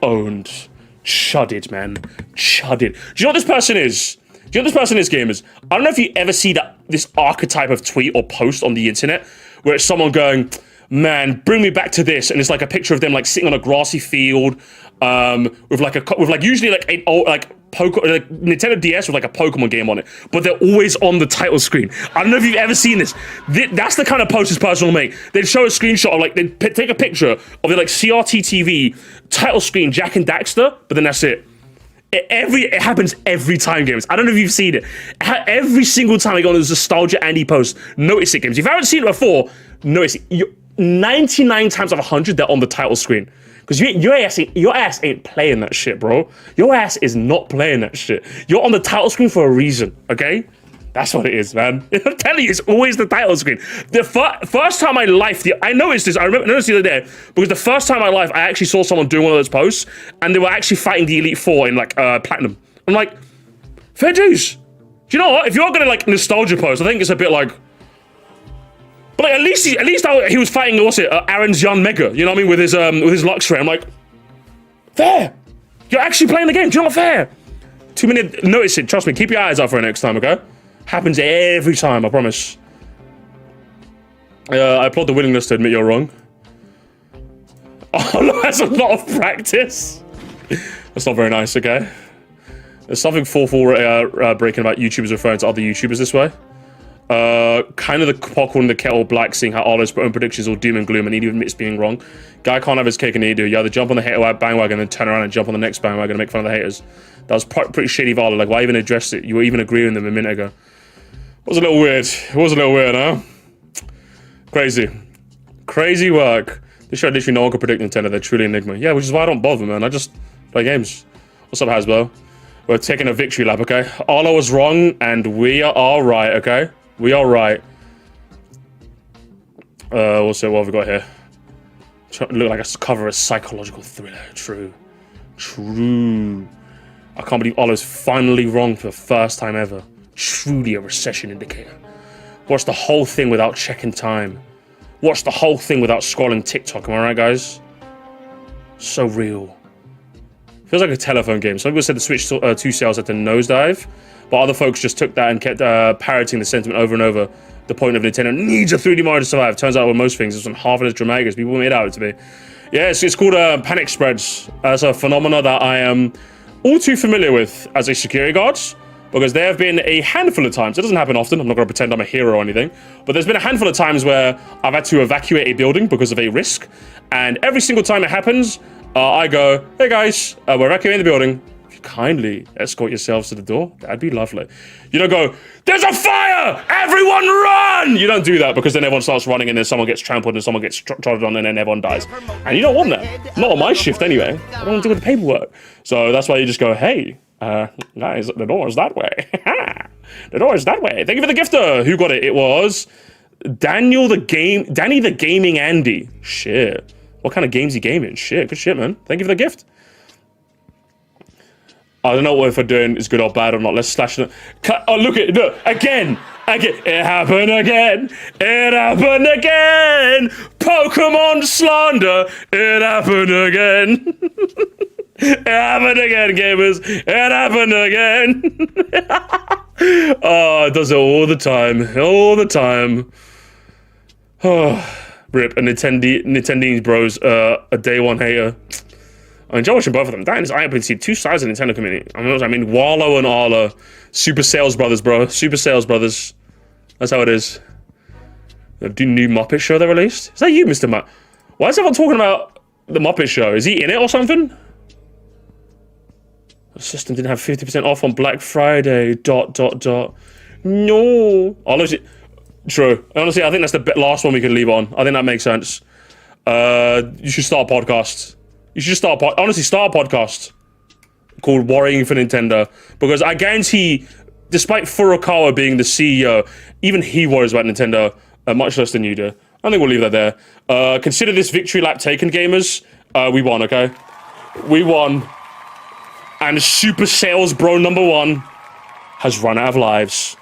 Owned. Chudded, man. Chudded. Do you know what this person is? Do you know what this person is, gamers? I don't know if you ever see this archetype of tweet or post on the internet where it's someone going, man, bring me back to this, and it's like a picture of them like sitting on a grassy field, with usually like a Nintendo DS with like a Pokemon game on it, but they're always on the title screen. I don't know if you've ever seen this. That's the kind of post this person will make. They'd show a screenshot of like, they'd take a picture of the like CRT TV title screen, Jak and Daxter, but then that's it. It happens every time, gamers. I don't know if you've seen it. Every single time I go on this nostalgia Andy post, notice it, gamers. If you haven't seen it before, notice it. 99 times out of 100, they're on the title screen. Because your ass ain't playing that shit, bro. Your ass is not playing that shit. You're on the title screen for a reason, okay? That's what it is, man. I'm telling you, it's always the title screen. The first time in my life, I noticed this, I noticed the other day, because the first time in my life, I actually saw someone doing one of those posts, and they were actually fighting the Elite Four in, like, Platinum. I'm like, fair dues. Do you know what? If you're gonna, like, nostalgia post, I think it's a bit like, but like, at least he was fighting, what's it, Aaron's Young Mega, you know what I mean, with his Lux Ray. I'm like, fair. You're actually playing the game, do you know what, fair? 2 minutes, notice it, trust me, keep your eyes out for it next time, okay? Happens every time, I promise. I applaud the willingness to admit you're wrong. Oh, no, that's a lot of practice. That's not very nice, okay? There's something breaking about YouTubers referring to other YouTubers this way. Kind of the pot calling the kettle black, seeing how Arlo's own predictions all doom and gloom and he even admits being wrong. Guy can't have his cake and eat it. You either jump on the hater bandwagon and then turn around and jump on the next bandwagon and make fun of the haters. That was pretty shady of Arlo. Like, why even address it? You were even agreeing with them a minute ago. It was a little weird. It was a little weird, huh? Crazy. Crazy work. This show literally no one could predict Nintendo. They're truly enigma. Yeah, which is why I don't bother, man. I just play games. What's up, Hasbro? We're taking a victory lap, okay? Arlo was wrong, and we are right, okay? We are right. What have we got here? Look like a cover of a psychological thriller. True. True. I can't believe Arlo's finally wrong for the first time ever. Truly a recession indicator. Watch the whole thing without checking time. Watch the whole thing without scrolling TikTok. Am I right, guys? So real. Feels like a telephone game. Some people said the Switch 2 sales had to nosedive, but other folks just took that and kept parroting the sentiment over and over. The point of Nintendo needs a 3D Mario to survive. Turns out with most things, it wasn't half as dramatic as people made out to be. Yeah, it's called panic spreads. It's a phenomena that I am all too familiar with as a security guard, because there have been a handful of times, it doesn't happen often, I'm not going to pretend I'm a hero or anything, but there's been a handful of times where I've had to evacuate a building because of a risk, and every single time it happens, I go, hey guys, we're evacuating the building. If you kindly escort yourselves to the door, that'd be lovely. You don't go, there's a fire! Everyone run! You don't do that, because then everyone starts running and then someone gets trampled and someone gets trotted on and then everyone dies. And you don't want that. Not on my shift anyway. I don't want to do with the paperwork. So that's why you just go, hey, guys, the door is that way. The door is that way. Thank you for the gifter. Who got it? It was Danny the Gaming Andy. Shit. What kind of games he gaming? Shit, good shit, man. Thank you for the gift. I don't know if we're doing is good or bad or not. Let's slash it. Oh, look at it. Again. It happened again. It happened again. Pokemon slander. It happened again. It happened again, gamers. It happened again. Oh, it does it all the time. All the time. Oh, rip. A Nintendine's bros, a day one hater. I enjoy watching both of them. That is, I have seen two sides of the Nintendo community. I mean, Wallow and Arlo. Super sales brothers, bro. Super sales brothers. That's how it is. The new Muppet Show they released? Is that you, Mr. Mutt? Why is everyone talking about the Muppet Show? Is he in it or something? The system didn't have 50% off on Black Friday. ... No. Honestly, true. Honestly, I think that's the last one we can leave on. I think that makes sense. You should start a podcast. You should start honestly, start a podcast called Worrying for Nintendo. Because I guarantee, despite Furukawa being the CEO, even he worries about Nintendo much less than you do. I think we'll leave that there. Consider this victory lap taken, gamers. We won, okay? We won. And Super Sales Bro #1 has run out of lives.